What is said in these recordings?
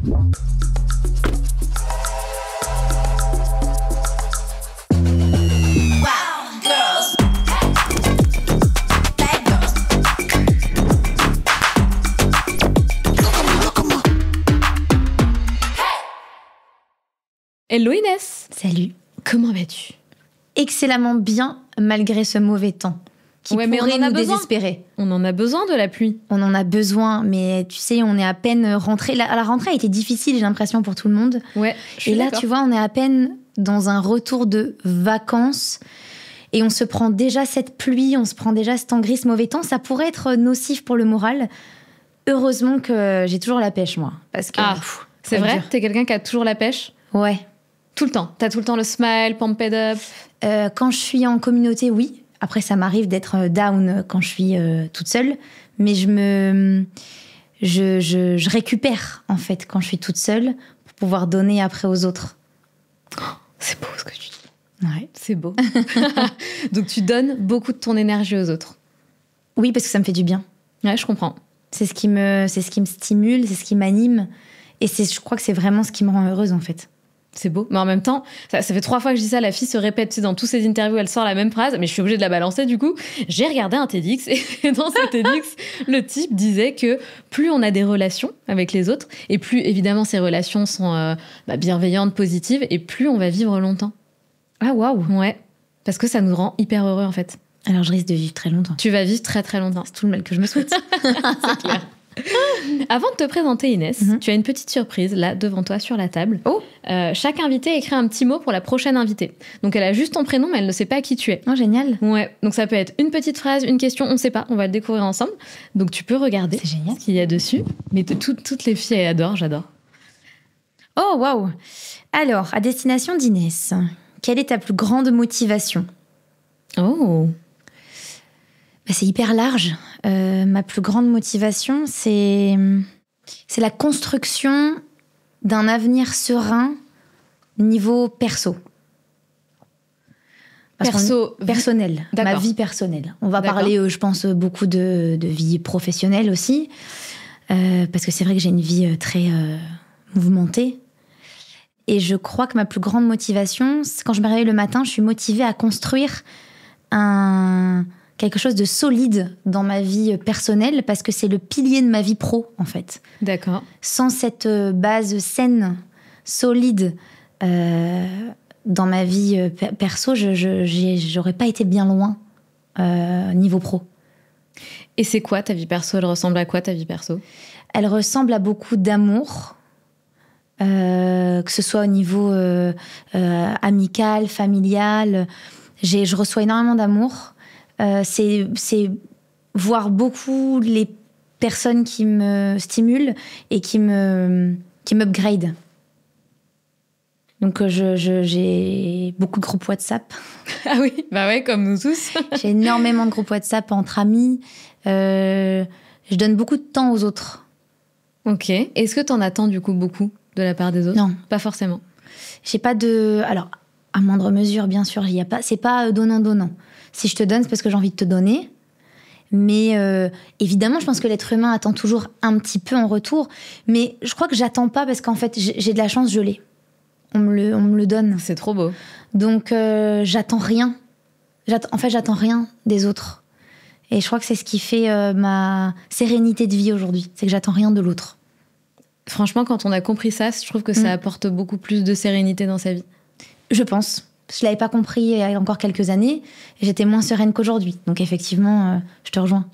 Hello Inès. Salut. Comment vas-tu? Excellemment bien, malgré ce mauvais temps qui pourrait nous désespérer. On en a besoin de la pluie. On en a besoin, mais tu sais, on est à peine rentré. La rentrée a été difficile, j'ai l'impression, pour tout le monde. Ouais. Et là, tu vois, on est à peine dans un retour de vacances. Et on se prend déjà cette pluie, on se prend déjà ce temps gris, ce mauvais temps. Ça pourrait être nocif pour le moral. Heureusement que j'ai toujours la pêche, moi. Parce que, c'est vrai? T'es quelqu'un qui a toujours la pêche? Ouais. Tout le temps? T'as tout le temps le smile, pumped up? Quand je suis en communauté, oui. Après, ça m'arrive d'être down quand je suis toute seule. Mais je récupère, en fait, quand je suis toute seule pour pouvoir donner après aux autres. Oh, c'est beau ce que tu dis. Ouais. C'est beau. Donc, tu donnes beaucoup de ton énergie aux autres? Oui, parce que ça me fait du bien. Ouais, je comprends. C'est ce qui me stimule, c'est ce qui m'anime. Et je crois que c'est vraiment ce qui me rend heureuse, en fait. C'est beau. Mais en même temps, ça fait 3 fois que je dis ça, la fille se répète, tu sais, dans toutes ses interviews, elle sort la même phrase, mais je suis obligée de la balancer du coup. J'ai regardé un TEDx et dans ce TEDx, le type disait que plus on a des relations avec les autres, et plus évidemment ces relations sont bienveillantes, positives, et plus on va vivre longtemps. Ah waouh. Ouais. Parce que ça nous rend hyper heureux en fait. Alors je risque de vivre très longtemps. Tu vas vivre très très longtemps. C'est tout le mal que je me souhaite. C'est clair. Avant de te présenter Inès, tu as une petite surprise là devant toi sur la table. Chaque invité a écrit un petit mot pour la prochaine invitée. Donc elle a juste ton prénom mais elle ne sait pas qui tu es. Oh génial. Ouais. Donc ça peut être une petite phrase, une question, on ne sait pas, on va le découvrir ensemble. Donc tu peux regarder ce qu'il y a dessus. Mais toutes les filles elles adorent, j'adore. Oh waouh. Alors à destination d'Inès, quelle est ta plus grande motivation? Oh. C'est hyper large. Ma plus grande motivation, c'est la construction d'un avenir serein niveau perso. Personnel. Ma vie personnelle. On va parler, je pense, beaucoup de vie professionnelle aussi. Parce que c'est vrai que j'ai une vie très mouvementée. Et je crois que ma plus grande motivation, c'est quand je me réveille le matin, je suis motivée à construire quelque chose de solide dans ma vie personnelle parce que c'est le pilier de ma vie pro, en fait. D'accord. Sans cette base saine, solide dans ma vie perso, j'aurais pas été bien loin niveau pro. Et c'est quoi ta vie perso? Elle ressemble à quoi ta vie perso? Elle ressemble à beaucoup d'amour, que ce soit au niveau amical, familial. Je reçois énormément d'amour. C'est voir beaucoup les personnes qui me stimulent et qui m'upgrade. Donc j'ai beaucoup de groupes WhatsApp. Ah oui, bah ouais, comme nous tous. J'ai énormément de groupes WhatsApp entre amis. Je donne beaucoup de temps aux autres. Ok. Est-ce que t'en attends du coup beaucoup de la part des autres? Non. Pas forcément. J'ai pas de... Alors, à moindre mesure, bien sûr, c'est pas donnant-donnant. Si je te donne, c'est parce que j'ai envie de te donner. Mais évidemment, je pense que l'être humain attend toujours un petit peu en retour. Mais je crois que j'attends pas parce qu'en fait, j'ai de la chance, je l'ai. On me le donne. C'est trop beau. Donc, j'attends rien. En fait, j'attends rien des autres. Et je crois que c'est ce qui fait ma sérénité de vie aujourd'hui. C'est que j'attends rien de l'autre. Franchement, quand on a compris ça, je trouve que ça apporte beaucoup plus de sérénité dans sa vie. Je pense. Je l'avais pas compris il y a encore quelques années. Et j'étais moins sereine qu'aujourd'hui. Donc effectivement, je te rejoins.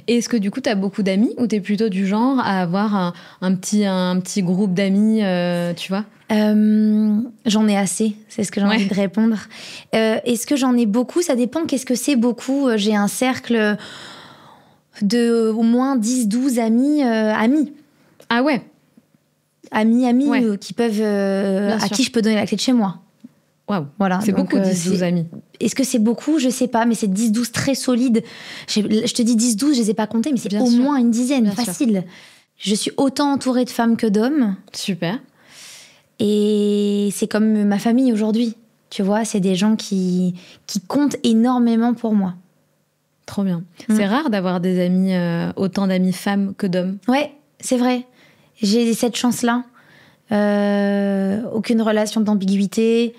Et est-ce que du coup, tu as beaucoup d'amis ou tu es plutôt du genre à avoir un petit groupe d'amis, tu vois? J'en ai assez, c'est ce que j'ai envie de répondre. Est-ce que j'en ai beaucoup? Ça dépend. Qu'est-ce que c'est beaucoup? J'ai un cercle de au moins 10-12 amis. Ah ouais? Amis qui peuvent, à qui je peux donner la clé de chez moi. Waouh, voilà, c'est beaucoup 10-12 amis. Est-ce que c'est beaucoup? Je sais pas, mais c'est 10-12 très solides. Je te dis 10-12, je les ai pas comptés, mais c'est bien au moins une dizaine, facile. Je suis autant entourée de femmes que d'hommes. Super. Et c'est comme ma famille aujourd'hui. Tu vois, c'est des gens qui comptent énormément pour moi. Trop bien. C'est rare d'avoir des amis, autant d'amis femmes que d'hommes. Ouais, c'est vrai. J'ai cette chance-là. aucune relation d'ambiguïté.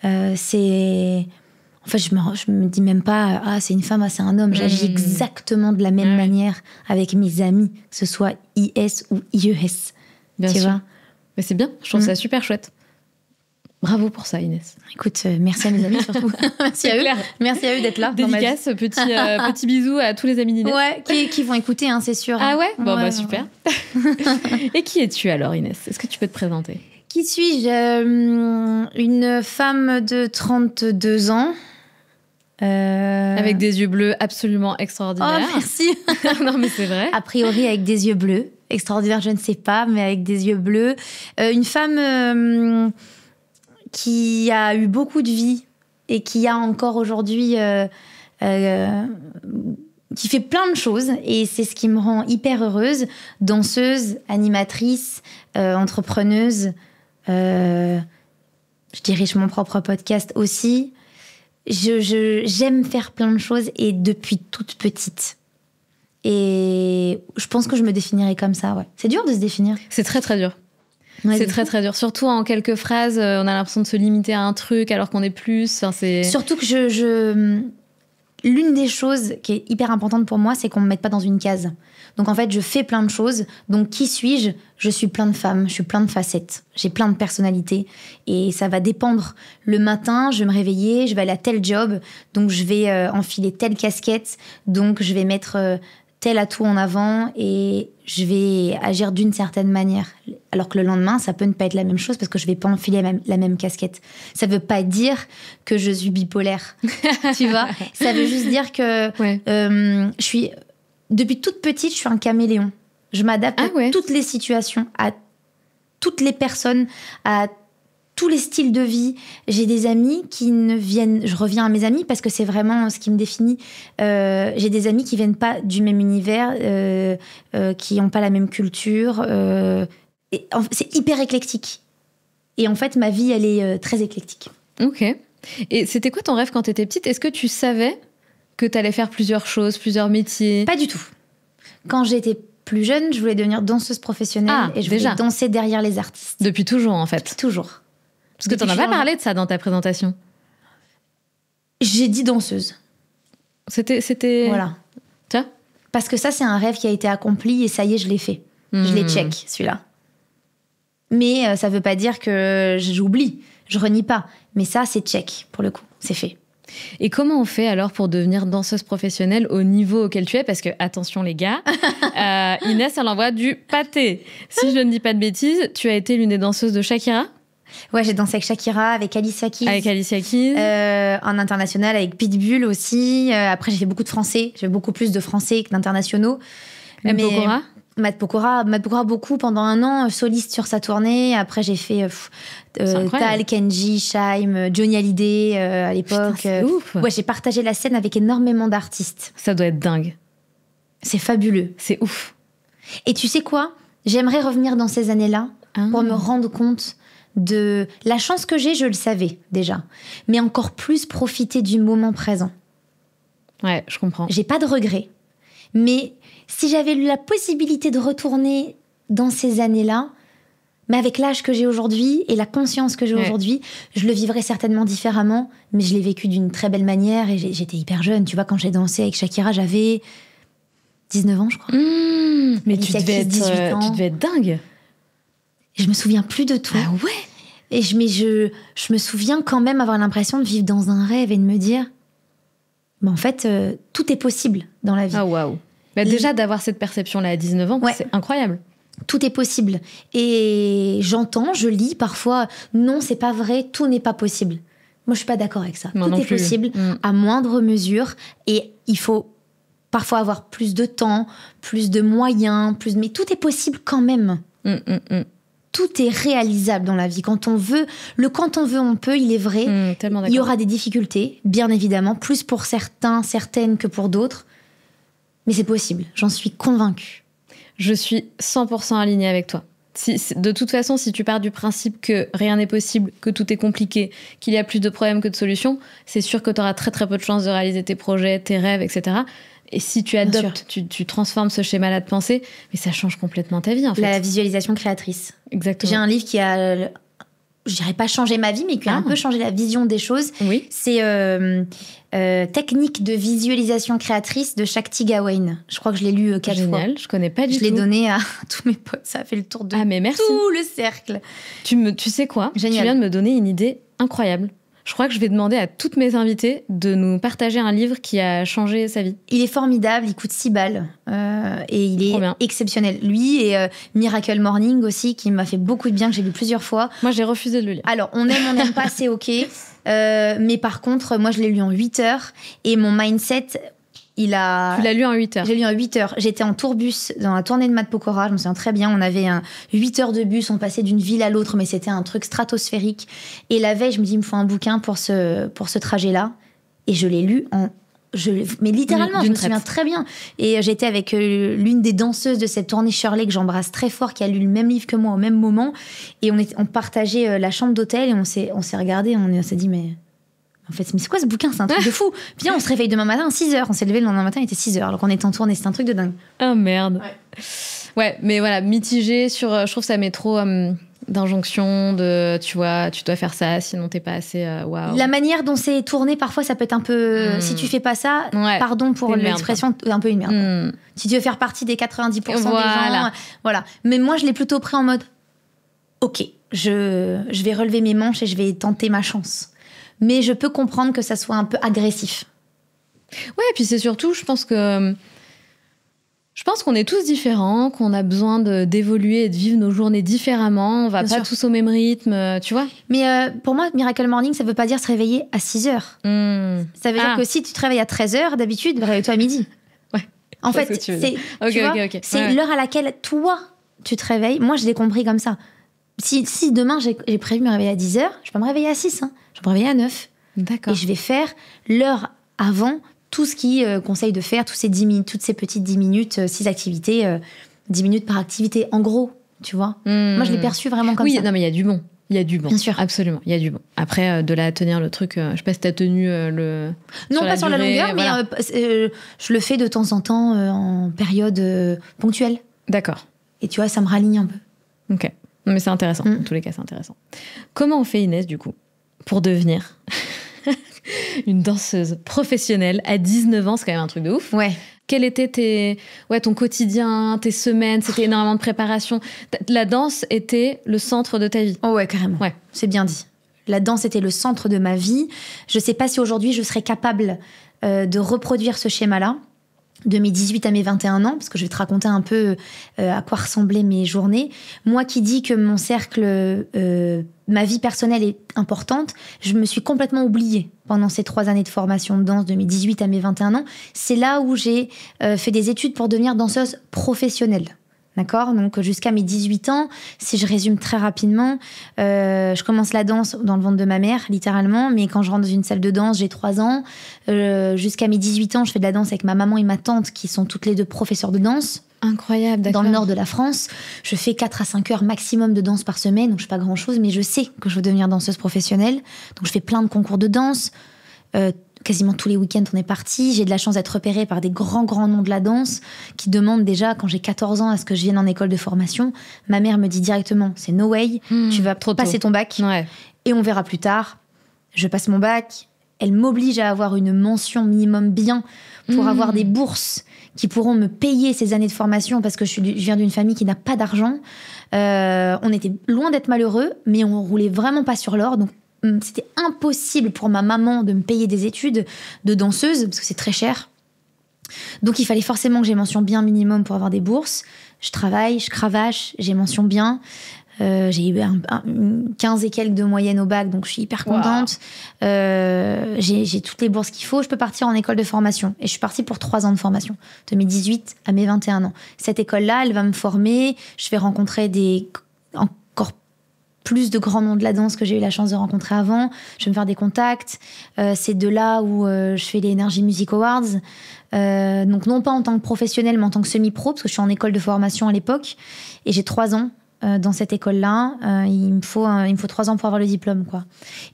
En fait, je me dis même pas, c'est une femme, c'est un homme. J'agis exactement de la même manière avec mes amis, que ce soit IS ou IES. Bien tu sûr. vois. Mais c'est bien, je trouve ça super chouette. Bravo pour ça, Inès. Écoute, merci à mes amis surtout. Merci à eux. Merci à eux d'être là. Dédicace, petit bisou à tous les amis d'Inès. Ouais, qui vont écouter, c'est sûr. Ah ouais. Bon, ouais, super. Et qui es-tu alors, Inès? Est-ce que tu peux te présenter? Qui suis-je? Une femme de 32 ans. Avec des yeux bleus absolument extraordinaires. Oh, merci. Non, mais c'est vrai. A priori, avec des yeux bleus. Extraordinaire, je ne sais pas, mais avec des yeux bleus. Une femme qui a eu beaucoup de vie et qui a encore aujourd'hui... qui fait plein de choses. Et c'est ce qui me rend hyper heureuse. Danseuse, animatrice, entrepreneuse. Je dirige mon propre podcast aussi. J'aime faire plein de choses et depuis toute petite. Et je pense que je me définirais comme ça, ouais. C'est dur de se définir. C'est très, très dur. Ouais, c'est très, très dur. Surtout en quelques phrases, on a l'impression de se limiter à un truc alors qu'on est plus. Enfin, surtout que l'une des choses qui est hyper importante pour moi, c'est qu'on me mette pas dans une case. Donc en fait, je fais plein de choses. Donc qui suis-je? Je suis plein de femmes, je suis plein de facettes. J'ai plein de personnalités. Et ça va dépendre. Le matin, je vais me réveiller, je vais aller à tel job. Donc je vais enfiler telle casquette. Donc je vais mettre tel atout en avant. Et je vais agir d'une certaine manière. Alors que le lendemain, ça peut ne pas être la même chose parce que je vais pas enfiler la même casquette. Ça veut pas dire que je suis bipolaire. Tu vois? Ça veut juste dire que je suis... Depuis toute petite, je suis un caméléon. Je m'adapte à toutes les situations, à toutes les personnes, à tous les styles de vie. J'ai des amis qui ne viennent... Je reviens à mes amis parce que c'est vraiment ce qui me définit. J'ai des amis qui viennent pas du même univers, qui n'ont pas la même culture. C'est hyper éclectique. Et en fait, ma vie, elle est très éclectique. Ok. Et c'était quoi ton rêve quand tu étais petite? Est-ce que tu savais que tu allais faire plusieurs choses, plusieurs métiers? Pas du tout. Quand j'étais plus jeune, je voulais devenir danseuse professionnelle et je voulais danser derrière les artistes. Depuis toujours, en fait. Toujours. Parce que tu n'en as pas parlé de ça dans ta présentation. J'ai dit danseuse. C'était... Voilà. Tiens. Parce que ça, c'est un rêve qui a été accompli et ça y est, je l'ai fait. Je l'ai check, celui-là. Mais ça veut pas dire que j'oublie. Je renie pas. Mais ça, c'est check, pour le coup. C'est fait. Et comment on fait alors pour devenir danseuse professionnelle au niveau auquel tu es? Parce que, attention les gars, Inès, elle envoie du pâté. Si je ne dis pas de bêtises, tu as été l'une des danseuses de Shakira? Ouais, j'ai dansé avec Shakira, avec Alicia Keys. Avec Alicia Keys. En international, avec Pitbull aussi. Après, j'ai fait beaucoup de français. J'ai fait beaucoup plus de français que d'internationaux. Pokora? Matt Pokora beaucoup pendant un an, soliste sur sa tournée. Après, j'ai fait Tal, Kenji, Shaim, Johnny Hallyday à l'époque. Putain, c'est ouf. Ouais, j'ai partagé la scène avec énormément d'artistes. Ça doit être dingue. C'est fabuleux. C'est ouf. Et tu sais quoi? J'aimerais revenir dans ces années-là pour me rendre compte de la chance que j'ai, je le savais déjà. Mais encore plus profiter du moment présent. Ouais, je comprends. J'ai pas de regrets. Mais si j'avais eu la possibilité de retourner dans ces années-là, mais avec l'âge que j'ai aujourd'hui et la conscience que j'ai aujourd'hui, je le vivrais certainement différemment, mais je l'ai vécu d'une très belle manière et j'étais hyper jeune. Tu vois, quand j'ai dansé avec Shakira, j'avais 19 ans, je crois. Mais tu devais être dingue. Et je me souviens plus de tout. Ah ouais. Et je me souviens quand même avoir l'impression de vivre dans un rêve et de me dire... en fait, tout est possible dans la vie. Ah waouh. Déjà, d'avoir cette perception-là à 19 ans, c'est incroyable. Tout est possible. Et j'entends, je lis parfois, non, c'est pas vrai, tout n'est pas possible. Moi, je suis pas d'accord avec ça. Moi tout est possible à moindre mesure. Et il faut parfois avoir plus de temps, plus de moyens, mais tout est possible quand même. Tout est réalisable dans la vie. Quand on veut, on peut, il est vrai. Tellement d'accord. Il y aura des difficultés, bien évidemment, plus pour certains, certaines que pour d'autres. Mais c'est possible, j'en suis convaincue. Je suis 100% alignée avec toi. De toute façon, si tu pars du principe que rien n'est possible, que tout est compliqué, qu'il y a plus de problèmes que de solutions, c'est sûr que tu auras très très peu de chances de réaliser tes projets, tes rêves, etc. Et si tu adoptes, tu transformes ce schéma-là de pensée, mais ça change complètement ta vie, en fait. La visualisation créatrice. Exactement. J'ai un livre qui a, je dirais pas changé ma vie, mais qui a un peu changé la vision des choses. Oui. C'est Technique de visualisation créatrice de Shakti Gawain. Je crois que je l'ai lu 4 fois. Génial, je connais pas du tout. Je l'ai donné à tous mes potes, ça a fait le tour de mais merci. tout le cercle. Tu sais quoi ? Génial. Tu viens de me donner une idée incroyable. Je crois que je vais demander à toutes mes invitées de nous partager un livre qui a changé sa vie. Il est formidable, il coûte 6 balles et il est exceptionnel. Lui et Miracle Morning aussi, qui m'a fait beaucoup de bien, que j'ai lu plusieurs fois. Moi, j'ai refusé de le lire. Alors, on n'aime pas, c'est ok. Mais par contre, moi, je l'ai lu en 8 heures et mon mindset... Tu l'as lu en 8 heures. J'ai lu en 8 heures. J'étais en tourbus dans la tournée de Matt Pokora, je me souviens très bien. On avait 8 heures de bus, on passait d'une ville à l'autre, mais c'était un truc stratosphérique. Et la veille, je me dis, il me faut un bouquin pour ce trajet-là. Et je l'ai lu mais littéralement, je me souviens très bien. Et j'étais avec l'une des danseuses de cette tournée, Shirley, que j'embrasse très fort, qui a lu le même livre que moi au même moment. Et on partageait la chambre d'hôtel et on s'est regardé, on s'est dit, mais c'est quoi ce bouquin? C'est un truc de fou. Puis on se réveille demain matin à 6h. On s'est levé le lendemain matin, il était 6h, alors qu'on était en tournée. C'était un truc de dingue. Oh merde. Ouais, mais voilà, mitigé sur... je trouve que ça met trop d'injonctions de, tu vois, tu dois faire ça, sinon t'es pas assez waouh. La manière dont c'est tourné, parfois, ça peut être un peu... Si tu fais pas ça, pardon pour l'expression, un peu une merde. Si tu veux faire partie des 90% des gens... Voilà. Mais moi, je l'ai plutôt pris en mode... Ok, je vais relever mes manches et je vais tenter ma chance. Mais je peux comprendre que ça soit un peu agressif. Ouais, et puis c'est surtout, je pense qu'on est tous différents, qu'on a besoin d'évoluer et de vivre nos journées différemment. On va pas tous au même rythme, tu vois. Mais pour moi, Miracle Morning, ça veut pas dire se réveiller à 6h. Ça veut dire que si tu te réveilles à 13h, d'habitude, réveille-toi à midi. Ouais. En fait, c'est l'heure à laquelle toi, tu te réveilles. Moi, je l'ai compris comme ça. Si demain, j'ai prévu de me réveiller à 10h, je peux me réveiller à 6. Je peux me réveiller à 9. D'accord. Et je vais faire l'heure avant tout ce qui conseille de faire, toutes ces petites 10 minutes, 6 activités, 10 minutes par activité, en gros, tu vois. Moi, je l'ai perçu vraiment comme ça. Oui, non, mais il y a du bon. Il y a du bon. Bien sûr. Absolument, il y a du bon. Après, de là à tenir le truc, je sais pas si t'as tenu le... Non, pas sur la longueur, voilà. Mais je le fais de temps en temps en période ponctuelle. D'accord. Et tu vois, ça me raligne un peu. Ok. Non, mais c'est intéressant. En tous les cas, c'est intéressant. Comment on fait, Inès, du coup, pour devenir une danseuse professionnelle à 19 ans? C'est quand même un truc de ouf. Ouais. Quel était ton quotidien, tes semaines? C'était énormément de préparation. La danse était le centre de ta vie. Oh ouais, carrément. Ouais. C'est bien dit. La danse était le centre de ma vie. Je sais pas si aujourd'hui je serais capable de reproduire ce schéma-là de mes 18 à mes 21 ans, parce que je vais te raconter un peu à quoi ressemblaient mes journées. Moi qui dis que mon cercle, ma vie personnelle est importante, je me suis complètement oubliée pendant ces 3 années de formation de danse, de mes 18 à mes 21 ans. C'est là où j'ai fait des études pour devenir danseuse professionnelle. D'accord ? Donc, jusqu'à mes 18 ans, si je résume très rapidement, je commence la danse dans le ventre de ma mère, littéralement. Mais quand je rentre dans une salle de danse, j'ai 3 ans. Jusqu'à mes 18 ans, je fais de la danse avec ma maman et ma tante, qui sont toutes les 2 professeurs de danse. Incroyable, d'accord. Dans le nord de la France. Je fais 4 à 5 heures maximum de danse par semaine. Donc, je fais pas grand-chose, mais je sais que je veux devenir danseuse professionnelle. Donc, je fais plein de concours de danse. Quasiment tous les week-ends, on est parti. J'ai de la chance d'être repérée par des grands noms de la danse qui demandent déjà, quand j'ai 14 ans, à ce que je vienne en école de formation. Ma mère me dit directement, c'est no way, tu vas passer ton bac et on verra plus tard. Je passe mon bac. Elle m'oblige à avoir une mention minimum bien pour avoir des bourses qui pourront me payer ces années de formation, parce que je viens d'une famille qui n'a pas d'argent. On était loin d'être malheureux, mais on roulait vraiment pas sur l'or. Donc, c'était impossible pour ma maman de me payer des études de danseuse, parce que c'est très cher. Donc il fallait forcément que j'ai mention bien minimum pour avoir des bourses. Je travaille, je cravache, j'ai mention bien. J'ai eu 15 et quelques de moyenne au bac, donc je suis hyper contente. Wow. J'ai toutes les bourses qu'il faut. Je peux partir en école de formation. Et je suis partie pour 3 ans de formation, de mes 18 à mes 21 ans. Cette école-là, elle va me former. Je vais rencontrer encore plus de grands noms de la danse que j'ai eu la chance de rencontrer avant. Je vais me faire des contacts. C'est de là où je fais les Energy Music Awards. Donc non pas en tant que professionnelle, mais en tant que semi-pro, parce que je suis en école de formation à l'époque. Et j'ai 3 ans dans cette école-là. Il me faut 3 ans pour avoir le diplôme, quoi.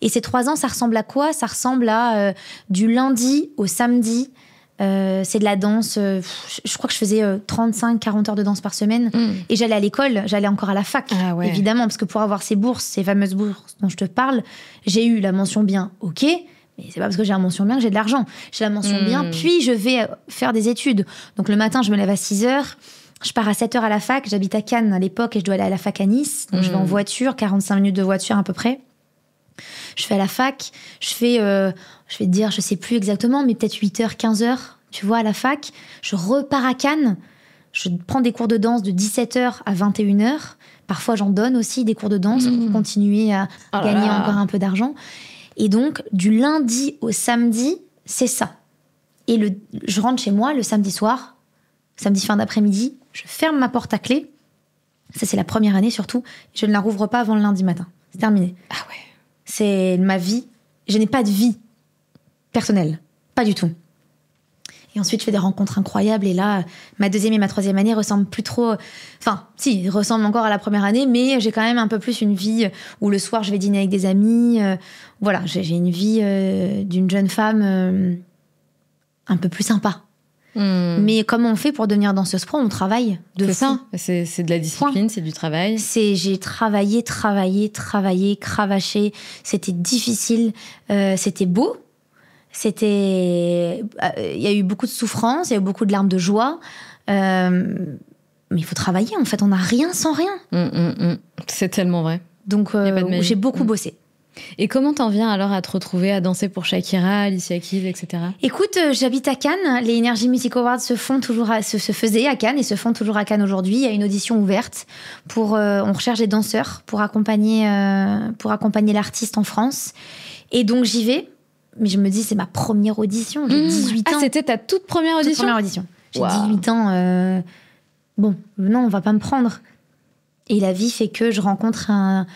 Et ces 3 ans, ça ressemble à quoi ? Ça ressemble à du lundi au samedi, C'est de la danse. Je crois que je faisais 35-40 heures de danse par semaine. Et j'allais à l'école, j'allais encore à la fac, évidemment, parce que pour avoir ces bourses, ces fameuses bourses dont je te parle, j'ai eu la mention bien, ok, mais c'est pas parce que j'ai la mention bien que j'ai de l'argent. J'ai la mention bien, puis je vais faire des études. Donc le matin, je me lève à 6 heures, je pars à 7 heures à la fac, j'habite à Cannes à l'époque et je dois aller à la fac à Nice. Donc je vais en voiture, 45 minutes de voiture à peu près. Je fais à la fac, je vais te dire, je sais plus exactement, mais peut-être 8h, 15h, tu vois, à la fac. Je repars à Cannes, je prends des cours de danse de 17h à 21h. Parfois, j'en donne aussi des cours de danse pour continuer à gagner encore un peu d'argent. Et donc, du lundi au samedi, c'est ça. Et je rentre chez moi le samedi soir, samedi fin d'après-midi, je ferme ma porte à clé. Ça, c'est la première année surtout. Je ne la rouvre pas avant le lundi matin. C'est terminé. Ah ouais. C'est ma vie. Je n'ai pas de vie personnelle. Pas du tout. Et ensuite, je fais des rencontres incroyables. Et là, ma deuxième et ma troisième année ressemblent plus trop... Enfin, si, ressemblent encore à la première année, mais j'ai quand même un peu plus une vie où le soir, je vais dîner avec des amis. Voilà, j'ai une vie d'une jeune femme un peu plus sympa. Mais comment on fait pour devenir danseuse pro? On travaille de fou. C'est de la discipline, c'est du travail. J'ai travaillé, cravaché. C'était difficile, c'était beau. Il y a eu beaucoup de souffrance, il y a eu beaucoup de larmes de joie. Mais il faut travailler, en fait. On n'a rien sans rien. C'est tellement vrai. Donc, j'ai beaucoup bossé. Et comment t'en viens alors à te retrouver à danser pour Shakira, Alicia Keys, etc. Écoute, j'habite à Cannes. Les Energy Music Awards se faisaient à Cannes et se font toujours à Cannes aujourd'hui. Il y a une audition ouverte on recherche des danseurs pour accompagner l'artiste en France. Et donc j'y vais. Mais je me dis, c'est ma première audition. J'ai 18 ans. Ah, c'était ta toute première audition? Toute première audition. J'ai 18 ans. Bon, non, on va pas me prendre. Et la vie fait que je rencontre un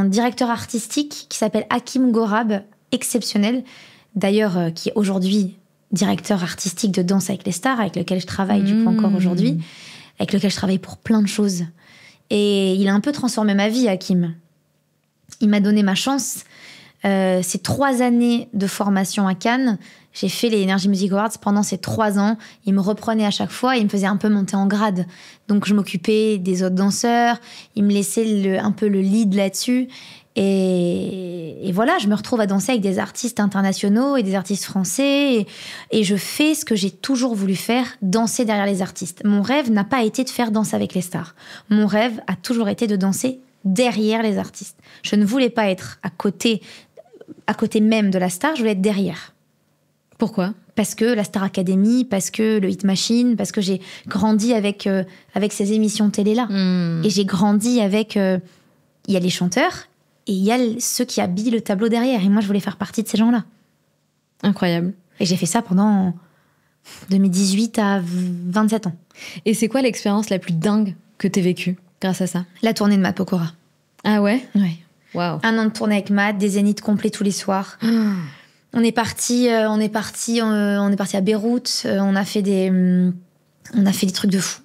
directeur artistique qui s'appelle Hakim Gorab, exceptionnel. D'ailleurs, qui est aujourd'hui directeur artistique de Danse avec les stars, avec lequel je travaille du coup encore aujourd'hui, avec lequel je travaille pour plein de choses. Et il a un peu transformé ma vie, Hakim. Il m'a donné ma chance. Ces 3 années de formation à Cannes, j'ai fait les Energy Music Awards pendant ces 3 ans. Il me reprenait à chaque fois et il me faisait un peu monter en grade. Donc je m'occupais des autres danseurs, il me laissait un peu le lead là-dessus. Et voilà, je me retrouve à danser avec des artistes internationaux et des artistes français. Et je fais ce que j'ai toujours voulu faire, danser derrière les artistes. Mon rêve n'a pas été de faire Danse avec les stars. Mon rêve a toujours été de danser derrière les artistes. Je ne voulais pas être à côté même de la star, je voulais être derrière. Pourquoi? Parce que la Star Academy, parce que le Hit Machine, parce que j'ai grandi avec ces émissions télé-là. Et j'ai grandi avec... Il y a les chanteurs et il y a ceux qui habillent le tableau derrière. Et moi, je voulais faire partie de ces gens-là. Incroyable. Et j'ai fait ça pendant 2018 à 27 ans. Et c'est quoi l'expérience la plus dingue que t'aies vécue grâce à ça? La tournée de Matt Pokora. Ah ouais? Ouais. Waouh. 1 an de tournée avec Matt, des zéniths complets tous les soirs. On est parti à Beyrouth. On a fait des trucs de fou.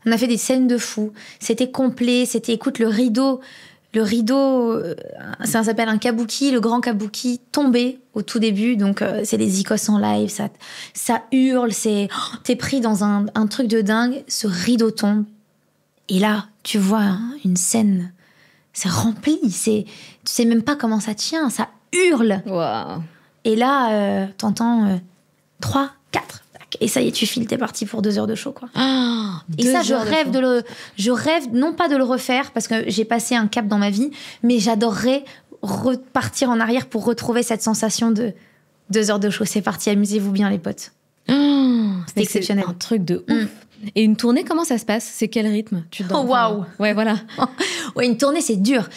On a fait des scènes de fou. C'était complet. Écoute, le rideau, ça s'appelle un kabuki, le grand kabuki tombé au tout début. Donc c'est les icos en live, ça hurle, t'es pris dans un truc de dingue. Ce rideau tombe et là tu vois une scène. C'est rempli, tu sais même pas comment ça tient, ça hurle. Wow. Et là, t'entends 3, 4, et ça y est, tu files, t'es parti pour 2 heures de show, quoi. Et ça, je rêve non pas de le refaire, parce que j'ai passé un cap dans ma vie, mais j'adorerais repartir en arrière pour retrouver cette sensation de 2 heures de show. C'est parti, amusez-vous bien, les potes. C'était exceptionnel. C'est un truc de ouf. Et une tournée, comment ça se passe? C'est quel rythme? Waouh. Ouais, voilà. Ouais, une tournée, c'est dur.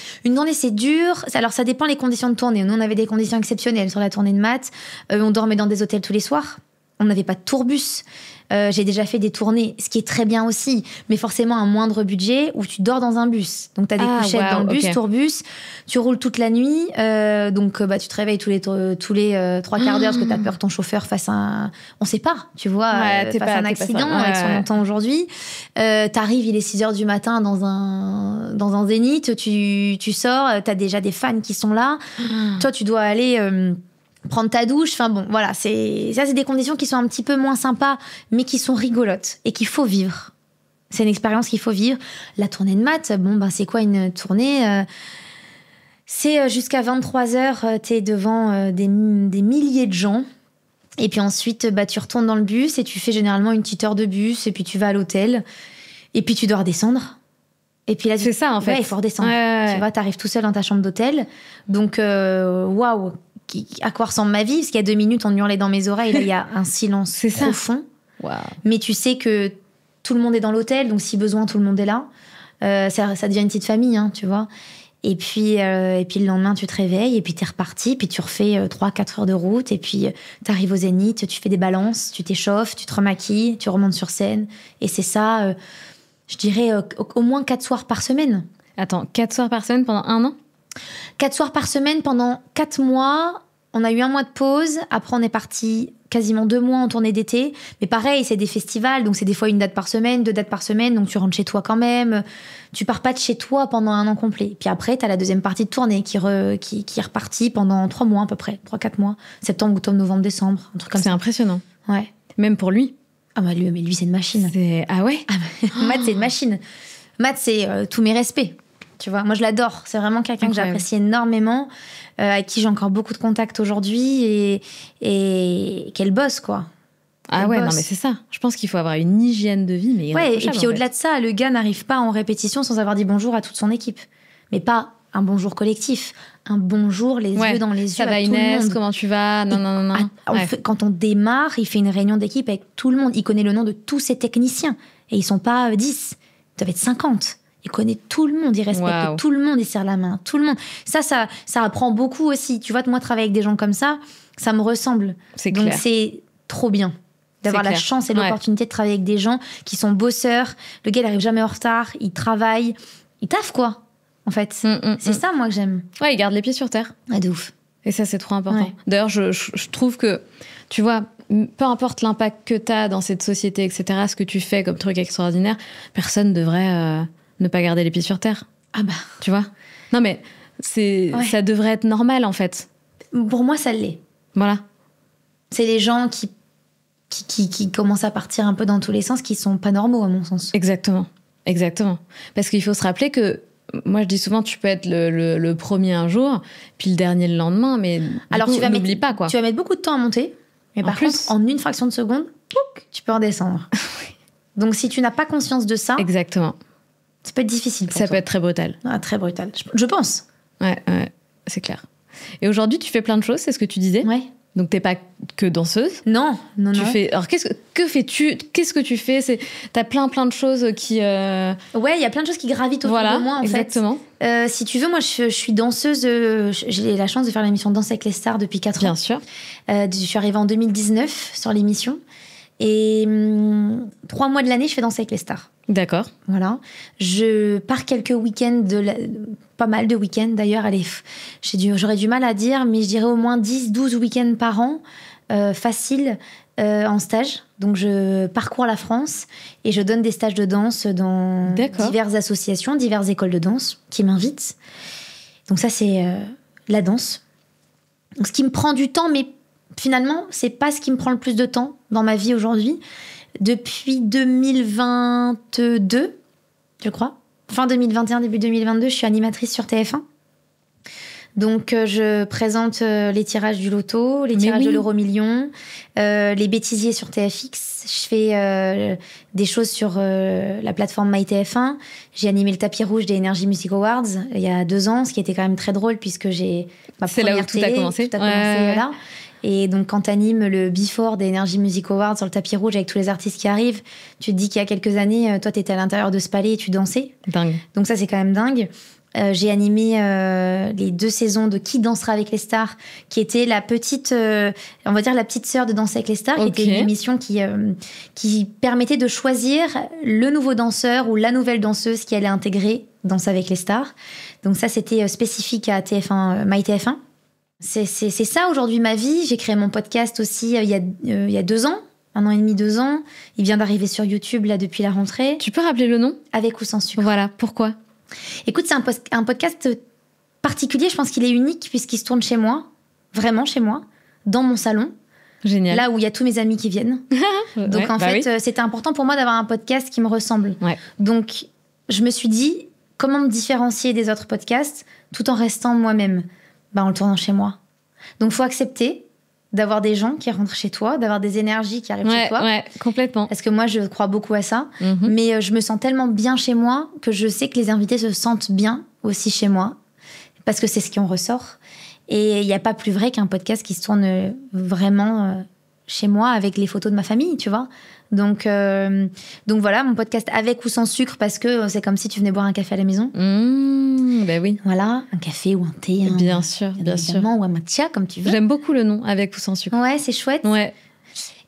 Alors, ça dépend les conditions de tournée. Nous, on avait des conditions exceptionnelles sur la tournée de Matt. On dormait dans des hôtels tous les soirs. On n'avait pas de tourbus. J'ai déjà fait des tournées, ce qui est très bien aussi, mais forcément un moindre budget où tu dors dans un bus. Donc, t'as des couchettes dans le bus, tourbus. Tu roules toute la nuit. Donc, tu te réveilles tous les 3 quarts d'heure parce que t'as peur que ton chauffeur fasse on sait pas, tu vois, fasse un accident avec son montant aujourd'hui. T'arrives, il est 6 heures du matin dans un zénith. Tu sors, t'as déjà des fans qui sont là. Toi, tu dois aller... prendre ta douche. Enfin bon, voilà, c'est des conditions qui sont un petit peu moins sympas, mais qui sont rigolotes et qu'il faut vivre. C'est une expérience qu'il faut vivre. La tournée de maths, c'est quoi une tournée C'est jusqu'à 23h, t'es devant des milliers de gens. Et puis ensuite, tu retournes dans le bus et tu fais généralement une petite heure de bus et puis tu vas à l'hôtel et puis tu dois redescendre. Et puis là, c'est ça en fait. Ouais, il faut redescendre. Ouais. Tu vois, t'arrives tout seul dans ta chambre d'hôtel. Donc, waouh, à quoi ressemble ma vie? Parce qu'il y a 2 minutes, on hurlait dans mes oreilles. Là, il y a un silence profond. Wow. Mais tu sais que tout le monde est dans l'hôtel, donc si besoin, tout le monde est là. Ça devient une petite famille, hein, tu vois. Et puis le lendemain, tu te réveilles et puis t'es reparti. Puis tu refais 3-4 heures de route. Et puis t'arrives au Zénith, tu fais des balances, tu t'échauffes, tu te remaquilles, tu remontes sur scène. Et c'est ça, je dirais, au moins 4 soirs par semaine. Attends, 4 soirs par semaine pendant 1 an? 4 soirs par semaine pendant 4 mois. On a eu 1 mois de pause. Après, on est parti quasiment 2 mois en tournée d'été. Mais pareil, c'est des festivals. Donc, c'est des fois 1 date par semaine, 2 dates par semaine. Donc, tu rentres chez toi quand même. Tu pars pas de chez toi pendant 1 an complet. Puis après, t'as la deuxième partie de tournée qui est repartie pendant 3 mois à peu près. 3-4 mois. Septembre, octobre, novembre, décembre. Un truc comme ça. C'est impressionnant. Ouais. Même pour lui. Ah bah lui, c'est une machine. Ah ouais? Matt, c'est une machine. Matt, c'est tous mes respects. Tu vois, moi je l'adore. C'est vraiment quelqu'un que j'apprécie énormément, avec qui j'ai encore beaucoup de contacts aujourd'hui et qu'elle bosse, quoi. Ah ouais, non mais c'est ça. Je pense qu'il faut avoir une hygiène de vie, mais ouais. Et puis au-delà de ça, le gars n'arrive pas en répétition sans avoir dit bonjour à toute son équipe. Mais pas un bonjour collectif, un bonjour les yeux dans les yeux. Ça va Inès, comment tu vas? Non. Quand on démarre, il fait une réunion d'équipe avec tout le monde. Il connaît le nom de tous ses techniciens. Et ils sont pas 10, ils doivent être 50. Il connaît tout le monde, il respecte tout le monde, il serre la main à tout le monde. Ça apprend beaucoup aussi. Tu vois, moi, travailler avec des gens comme ça me ressemble. C'est Donc, clair. C'est trop bien d'avoir la chance et l'opportunité de travailler avec des gens qui sont bosseurs. Le gars, il arrive jamais en retard, il travaille, il taffe, quoi, en fait. C'est ça, moi, que j'aime. Ouais, il garde les pieds sur terre. Ouais, de ouf. Et ça, c'est trop important. Ouais. D'ailleurs, je trouve que, tu vois, peu importe l'impact que t'as dans cette société, etc., ce que tu fais comme truc extraordinaire, personne devrait... ne pas garder les pieds sur terre. Ah bah. Tu vois? Non mais ça devrait être normal en fait. Pour moi, ça l'est. Voilà. C'est les gens qui commencent à partir un peu dans tous les sens, qui sont pas normaux à mon sens. Exactement. Parce qu'il faut se rappeler que, moi je dis souvent, tu peux être le premier un jour, puis le dernier le lendemain, mais alors n'oublie pas quoi. Tu vas mettre beaucoup de temps à monter, mais par contre, en une fraction de seconde, tu peux redescendre. Donc si tu n'as pas conscience de ça... Exactement. Ça peut être difficile pour ça toi. peut être très brutal. Ah, très brutal, je pense. Ouais, c'est clair. Et aujourd'hui, tu fais plein de choses, c'est ce que tu disais? Ouais. Donc, t'es pas que danseuse? Non. Fais... Alors, que fais-tu? Qu'est-ce que tu fais? T'as plein de choses qui... Ouais, il y a plein de choses qui gravitent autour de moi, en exactement. fait. Si tu veux, moi, je suis danseuse. J'ai la chance de faire l'émission Danse avec les stars depuis 4 ans. Bien sûr. Je suis arrivée en 2019 sur l'émission. Et 3 mois de l'année, je fais Danse avec les stars. D'accord. Voilà. Je pars quelques week-ends, pas mal de week-ends d'ailleurs. Allez, j'aurais du mal à dire, mais je dirais au moins 10-12 week-ends par an, facile, en stage. Donc je parcours la France et je donne des stages de danse dans diverses associations, diverses écoles de danse qui m'invitent. Donc ça, c'est la danse. Donc, ce qui me prend du temps, mais finalement, c'est pas ce qui me prend le plus de temps dans ma vie aujourd'hui. Depuis 2022, je crois, fin 2021, début 2022, je suis animatrice sur TF1. Donc, je présente les tirages du loto, les tirages de l'euro-million, les bêtisiers sur TFX. Je fais des choses sur la plateforme MyTF1. J'ai animé le tapis rouge des Energy Music Awards il y a 2 ans, ce qui était quand même très drôle puisque j'ai ma première télé. C'est là où tout a commencé. Tout a commencé, voilà. Et donc, quand t'animes le Before des Energy Music Awards sur le tapis rouge avec tous les artistes qui arrivent, tu te dis qu'il y a quelques années, toi, t'étais à l'intérieur de ce palais et tu dansais. Dingue. Donc ça, c'est quand même dingue. J'ai animé les 2 saisons de Qui dansera avec les stars, qui était la petite, on va dire la petite sœur de Danser avec les stars, qui était une émission qui permettait de choisir le nouveau danseur ou la nouvelle danseuse qui allait intégrer Danser avec les stars. Donc ça, c'était spécifique à TF1, MyTF1. C'est ça aujourd'hui ma vie. J'ai créé mon podcast aussi il y a 2 ans. 1 an et demi, 2 ans. Il vient d'arriver sur YouTube là depuis la rentrée. Tu peux rappeler le nom? Avec ou sans sucre. Voilà, pourquoi? Écoute, c'est un podcast particulier. Je pense qu'il est unique puisqu'il se tourne chez moi, vraiment chez moi, dans mon salon. Génial. Là où il y a tous mes amis qui viennent. Donc en fait, c'était important pour moi d'avoir un podcast qui me ressemble. Ouais. Donc je me suis dit, comment me différencier des autres podcasts tout en restant moi-même ? En le tournant chez moi. Donc faut accepter d'avoir des gens qui rentrent chez toi, d'avoir des énergies qui arrivent chez toi. Ouais, complètement. Parce que moi, je crois beaucoup à ça. Mais je me sens tellement bien chez moi que je sais que les invités se sentent bien aussi chez moi. Parce que c'est ce qui en ressort. Et il n'y a pas plus vrai qu'un podcast qui se tourne vraiment chez moi avec les photos de ma famille, tu vois. Donc voilà, mon podcast avec ou sans sucre, parce que c'est comme si tu venais boire un café à la maison. Ben oui. Voilà, un café ou un thé. Bien sûr. Ou un matcha, comme tu veux. J'aime beaucoup le nom, avec ou sans sucre. Ouais, c'est chouette. Ouais.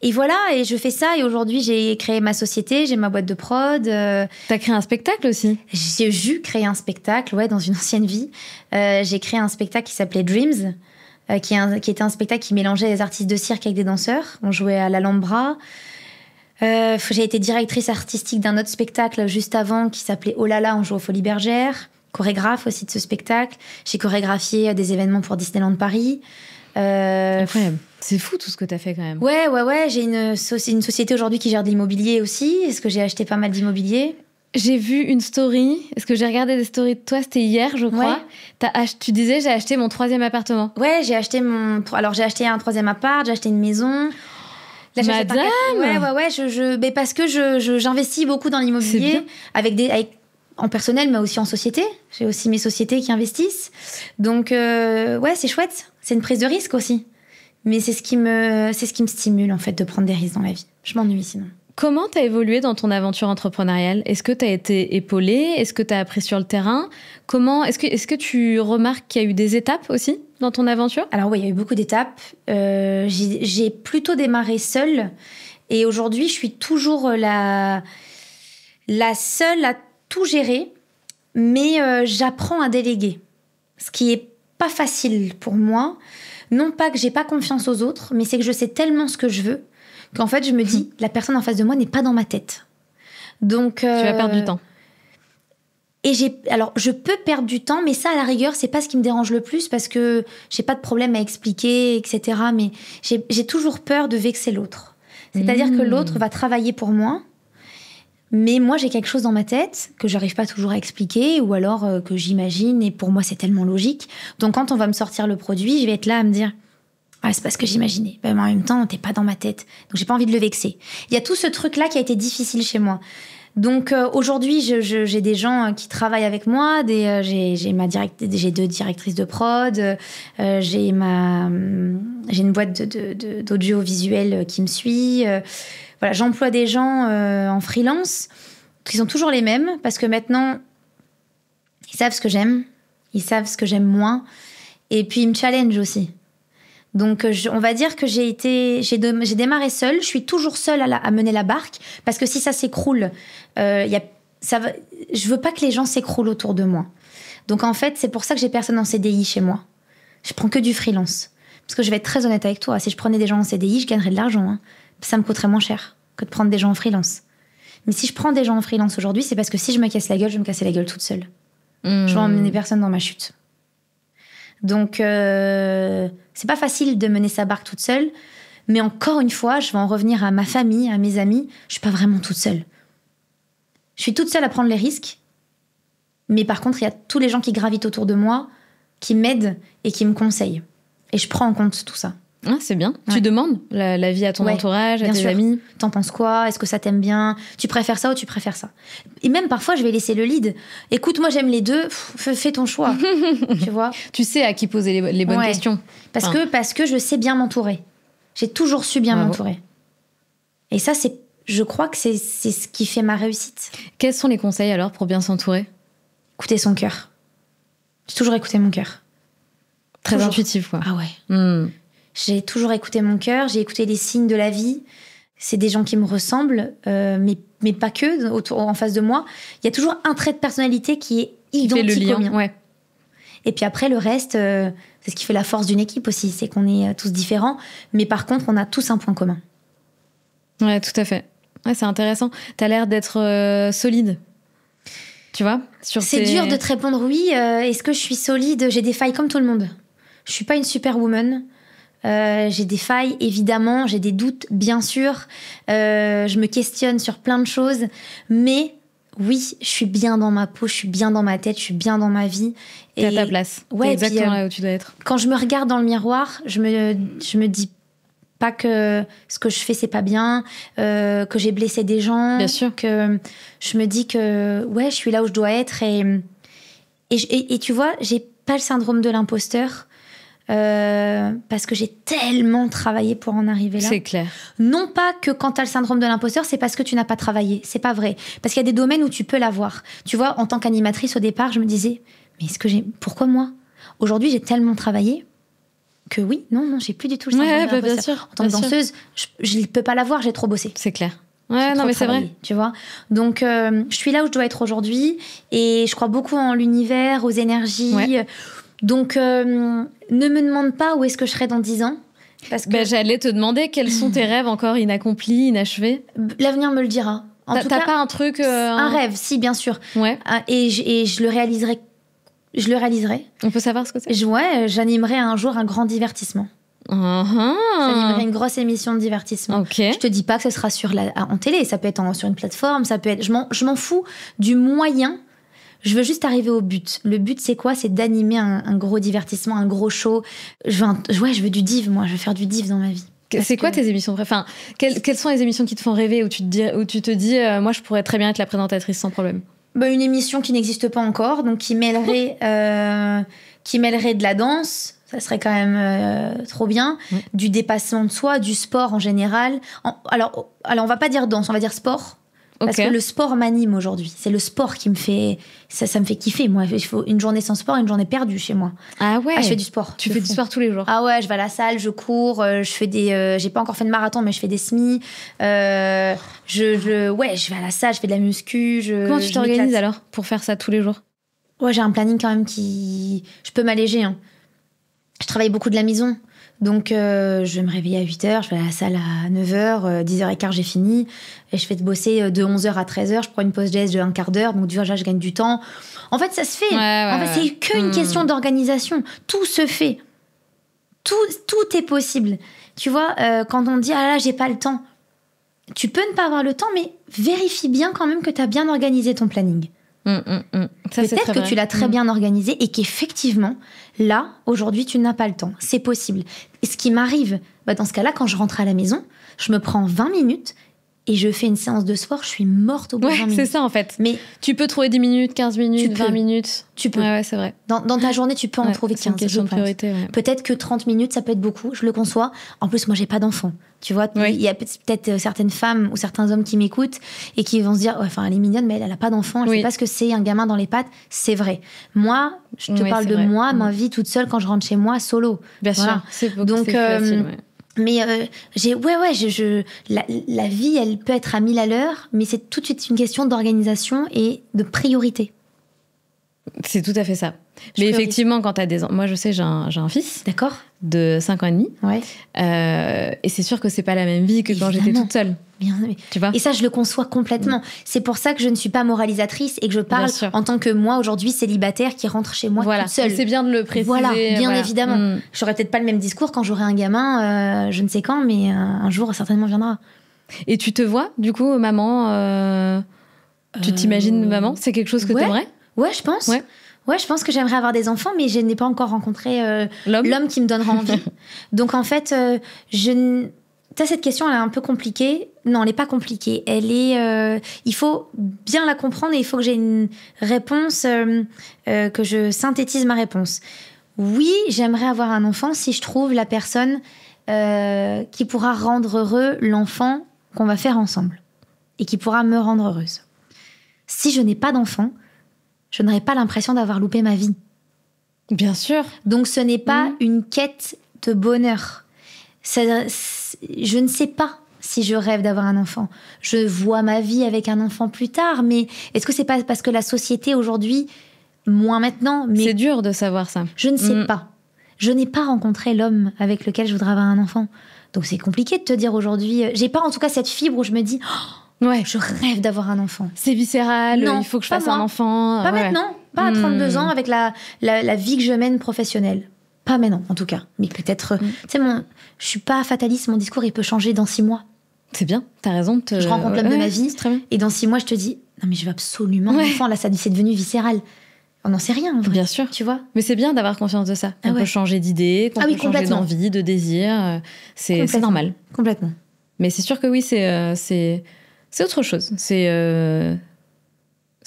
Et voilà, et je fais ça. Et aujourd'hui, j'ai créé ma société, j'ai ma boîte de prod. T'as créé un spectacle aussi ? J'ai dû créer un spectacle, dans une ancienne vie. J'ai créé un spectacle qui s'appelait Dreams, qui était un spectacle qui mélangeait des artistes de cirque avec des danseurs. On jouait à l'Alhambra. J'ai été directrice artistique d'un autre spectacle juste avant qui s'appelait Oh là là, on joue aux Folies Bergères. Chorégraphe aussi de ce spectacle. J'ai chorégraphié des événements pour Disneyland Paris. Incroyable. C'est fou tout ce que t'as fait quand même. Ouais. J'ai une société aujourd'hui qui gère de l'immobilier aussi. Est-ce que j'ai acheté pas mal d'immobilier ? J'ai vu une story. Est-ce que j'ai regardé des stories de toi ? C'était hier, je crois. Ouais. Tu disais, j'ai acheté mon 3e appartement. Ouais, j'ai acheté un 3e appart, j'ai acheté une maison. Là, Madame. Mais parce que j'investis beaucoup dans l'immobilier en personnel, mais aussi en société. J'ai aussi mes sociétés qui investissent. Donc, c'est chouette. C'est une prise de risque aussi. Mais c'est ce qui me stimule, en fait, de prendre des risques dans la vie. Je m'ennuie sinon. Comment t'as évolué dans ton aventure entrepreneuriale ? Est-ce que t'as été épaulée ? Est-ce que t'as appris sur le terrain ? Est-ce que tu remarques qu'il y a eu des étapes aussi dans ton aventure ? Alors oui, il y a eu beaucoup d'étapes. J'ai plutôt démarré seule. Et aujourd'hui, je suis toujours la seule à tout gérer. Mais j'apprends à déléguer. Ce qui est pas facile pour moi. Non pas que j'ai pas confiance aux autres, mais c'est que je sais tellement ce que je veux qu'en fait, je me dis, la personne en face de moi n'est pas dans ma tête. Donc, tu vas perdre du temps. Et je peux perdre du temps, mais ça, à la rigueur, c'est pas ce qui me dérange le plus parce que j'ai pas de problème à expliquer, etc. Mais j'ai toujours peur de vexer l'autre. C'est-à-dire que l'autre va travailler pour moi, mais moi, j'ai quelque chose dans ma tête que j'arrive pas toujours à expliquer ou alors que j'imagine et pour moi, c'est tellement logique. Donc, quand on va me sortir le produit, je vais être là à me dire... Ah, c'est pas ce que j'imaginais. Mais en même temps, t'es pas dans ma tête. Donc, j'ai pas envie de le vexer. Il y a tout ce truc-là qui a été difficile chez moi. Donc, aujourd'hui, j'ai des gens qui travaillent avec moi. J'ai 2 directrices de prod. J'ai une boîte d'audiovisuel qui me suit. Voilà, j'emploie des gens en freelance qui sont toujours les mêmes parce que maintenant, ils savent ce que j'aime. Ils savent ce que j'aime moins. Et puis, ils me challengent aussi. Donc, on va dire que j'ai démarré seule. Je suis toujours seule à mener la barque. Parce que si ça s'écroule, je veux pas que les gens s'écroulent autour de moi. Donc, en fait, c'est pour ça que j'ai personne en CDI chez moi. Je prends que du freelance. Parce que je vais être très honnête avec toi. Si je prenais des gens en CDI, je gagnerais de l'argent. Hein. Ça me coûterait moins cher que de prendre des gens en freelance. Mais si je prends des gens en freelance aujourd'hui, c'est parce que si je me casse la gueule, je vais me casser la gueule toute seule. Je vais emmener personne dans ma chute. Donc, c'est pas facile de mener sa barque toute seule. Mais encore une fois, je vais en revenir à ma famille, à mes amis. Je suis pas vraiment toute seule. Je suis toute seule à prendre les risques. Mais par contre, il y a tous les gens qui gravitent autour de moi, qui m'aident et qui me conseillent. Et je prends en compte tout ça. Ah, c'est bien. Ouais. Tu demandes l'avis à ton entourage, à tes amis. T'en penses quoi ? Est-ce que ça t'aime bien ? Tu préfères ça ou tu préfères ça ? Et même parfois, je vais laisser le lead. Écoute, moi, j'aime les deux. Fais ton choix. Tu vois ? Tu sais à qui poser les bonnes questions. Parce que je sais bien m'entourer. J'ai toujours su bien m'entourer. Et ça, je crois que c'est ce qui fait ma réussite. Quels sont les conseils alors pour bien s'entourer ? Écouter son cœur. J'ai toujours écouté mon cœur. Très intuitif, quoi. Ah ouais. J'ai toujours écouté mon cœur, j'ai écouté les signes de la vie. C'est des gens qui me ressemblent, mais pas que, en face de moi. Il y a toujours un trait de personnalité qui est identique au mien. Ouais. Et puis après, le reste, c'est ce qui fait la force d'une équipe aussi, c'est qu'on est tous différents. Mais par contre, on a tous un point commun. Ouais, tout à fait. Ouais, c'est intéressant. T'as l'air d'être solide. Tu vois ? C'est dur de te répondre oui. Est-ce que je suis solide ? J'ai des failles comme tout le monde. Je suis pas une superwoman. J'ai des failles, évidemment. J'ai des doutes, bien sûr. Je me questionne sur plein de choses. Mais oui, je suis bien dans ma peau, je suis bien dans ma tête, je suis bien dans ma vie. T'es à ta place. Ouais, t'es exactement là où tu dois être. Quand je me regarde dans le miroir, je me dis pas que ce que je fais, c'est pas bien, que j'ai blessé des gens. Bien sûr. Que je me dis que ouais, je suis là où je dois être. Et tu vois, j'ai pas le syndrome de l'imposteur. Parce que j'ai tellement travaillé pour en arriver là. C'est clair. Non pas que quand t'as le syndrome de l'imposteur, c'est parce que tu n'as pas travaillé. C'est pas vrai. Parce qu'il y a des domaines où tu peux l'avoir. Tu vois, en tant qu'animatrice, au départ, je me disais, mais pourquoi moi? Aujourd'hui, j'ai tellement travaillé que oui, non, j'ai plus du tout le syndrome de l'imposteur. Bien sûr. En tant que danseuse, je ne peux pas l'avoir, j'ai trop bossé. C'est clair. Ouais, non, mais c'est vrai. Tu vois. Donc, je suis là où je dois être aujourd'hui. Et je crois beaucoup en l'univers, aux énergies. Ouais. Donc, ne me demande pas où est-ce que je serai dans 10 ans. Parce que j'allais te demander quels sont tes rêves encore inaccomplis, inachevés. L'avenir me le dira. En tout cas, t'as pas un truc... un rêve, si, bien sûr. Ouais. Et je le réaliserai. Je le réaliserai. On peut savoir ce que c'est? Ouais, j'animerai un jour un grand divertissement. J'animerai une grosse émission de divertissement. Okay. Je te dis pas que ce sera en télé, ça peut être sur une plateforme, ça peut être... Je m'en fous du moyen. Je veux juste arriver au but. Le but, c'est quoi? C'est d'animer un gros divertissement, un gros show. Je veux du div, moi. Je veux faire du div dans ma vie. C'est quoi tes émissions préférées? Enfin, quelles sont les émissions qui te font rêver, où tu te dis moi, je pourrais très bien être la présentatrice sans problème? Une émission qui n'existe pas encore, donc qui mêlerait de la danse. Ça serait quand même trop bien. Du dépassement de soi, du sport en général. Alors, on va pas dire danse, on va dire sport. Parce que le sport m'anime aujourd'hui. C'est le sport qui me fait... Ça me fait kiffer, moi. Il faut une journée sans sport, une journée perdue chez moi. Ah ouais? Je fais du sport. Tu fais du sport tous les jours? Ah ouais, je vais à la salle, je cours, je fais j'ai pas encore fait de marathon, mais je fais des semis. Je vais à la salle, je fais de la muscu. Comment tu t'organises alors pour faire ça tous les jours? Ouais, j'ai un planning quand même qui... Je peux m'alléger, hein. Je travaille beaucoup de la maison. Donc, je vais me réveiller à 8h, je vais à la salle à 9h, 10h15, j'ai fini. Et je fais bosser de 11h à 13h. Je prends une pause déj de un quart d'heure. Donc, déjà, je gagne du temps. En fait, ça se fait. En fait, c'est qu'une question d'organisation. Tout se fait. Tout est possible. Tu vois, quand on dit « Ah là, j'ai pas le temps », tu peux ne pas avoir le temps, mais vérifie bien quand même que tu as bien organisé ton planning. Ça, peut-être que tu l'as très bien organisé et qu'effectivement, là, aujourd'hui, tu n'as pas le temps. C'est possible. Et ce qui m'arrive, dans ce cas-là, quand je rentre à la maison, je me prends 20 minutes et je fais une séance de sport, je suis morte au bout de 20 minutes. C'est ça, en fait. Mais tu peux trouver 10 minutes, 15 minutes, 20 minutes. Tu peux. Ouais, c'est vrai. Dans ta journée, tu peux en trouver 15. C'est une question de priorité. Ouais. Peut-être que 30 minutes, ça peut être beaucoup, je le conçois. En plus, moi, j'ai pas d'enfant. Tu vois, il y a peut-être certaines femmes ou certains hommes qui m'écoutent et qui vont se dire, elle est mignonne, mais elle a pas d'enfant, elle sait pas ce que c'est un gamin dans les pattes. C'est vrai. Moi, je te parle de moi, ma vie toute seule quand je rentre chez moi, solo. Bien sûr. C'est beaucoup plus facile, Mais la vie, elle peut être à 1000 à l'heure, mais c'est tout de suite une question d'organisation et de priorité. C'est tout à fait ça. Mais effectivement, quand tu as des enfants... Moi, je sais, j'ai un fils. D'accord. De 5 ans et demi. Ouais. Et c'est sûr que c'est pas la même vie que quand j'étais toute seule. Bien, tu vois. Et ça, je le conçois complètement. C'est pour ça que je ne suis pas moralisatrice et que je parle en tant que moi, aujourd'hui, célibataire qui rentre chez moi toute seule. C'est bien de le préciser. Voilà, bien évidemment. J'aurais peut-être pas le même discours quand j'aurai un gamin, je ne sais quand, mais un jour, certainement viendra. Et tu te vois, du coup, maman tu t'imagines maman? C'est quelque chose que t'aimerais? Ouais, je pense. Ouais, je pense que j'aimerais avoir des enfants, mais je n'ai pas encore rencontré l'homme qui me donnera envie. Donc, en fait, cette question, elle est un peu compliquée. Non, elle n'est pas compliquée. Il faut bien la comprendre et il faut que j'ai une réponse, que je synthétise ma réponse. Oui, j'aimerais avoir un enfant si je trouve la personne qui pourra rendre heureux l'enfant qu'on va faire ensemble et qui pourra me rendre heureuse. Si je n'ai pas d'enfant, je n'aurai pas l'impression d'avoir loupé ma vie. Bien sûr. Donc, ce n'est pas une quête de bonheur. Je ne sais pas si je rêve d'avoir un enfant. Je vois ma vie avec un enfant plus tard, mais est-ce que c'est pas parce que la société aujourd'hui, moins maintenant, mais c'est dur de savoir ça. Je ne sais pas. Je n'ai pas rencontré l'homme avec lequel je voudrais avoir un enfant. Donc, c'est compliqué de te dire aujourd'hui... J'ai pas en tout cas cette fibre où je me dis... je rêve d'avoir un enfant. C'est viscéral, non, il faut que je fasse un enfant. Pas maintenant, pas à 32 ans avec la vie que je mène professionnelle. Pas maintenant, en tout cas. Mais peut-être... tu sais, je suis pas fataliste, mon discours, il peut changer dans 6 mois. C'est bien, t'as raison. Je rencontre l'homme de ma vie, c'est très bien. et dans 6 mois, je te dis, non mais je veux absolument un enfant, là, c'est devenu viscéral. On n'en sait rien, en vrai. Bien sûr. Tu vois. Mais c'est bien d'avoir conscience de ça. Qu'on peut changer d'idée, qu'on peut changer d'envie, de désir. C'est normal. Complètement. Mais c'est sûr que oui, c'est autre chose. C'est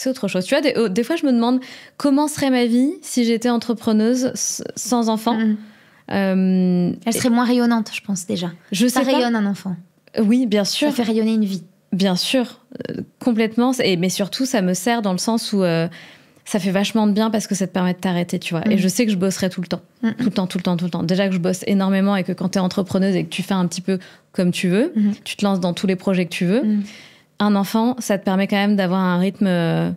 autre chose. Tu vois, des fois, je me demande comment serait ma vie si j'étais entrepreneuse sans enfant. Elle serait moins rayonnante, je pense, déjà. Ça rayonne un enfant. Oui, bien sûr. Ça fait rayonner une vie. Bien sûr, complètement. Mais surtout, ça me sert dans le sens où ça fait vachement de bien parce que ça te permet de t'arrêter, tu vois. Et je sais que je bosserai tout le temps. Tout le temps. Déjà que je bosse énormément et que quand t'es entrepreneuse et que tu fais un petit peu comme tu veux, tu te lances dans tous les projets que tu veux, un enfant, ça te permet quand même d'avoir un rythme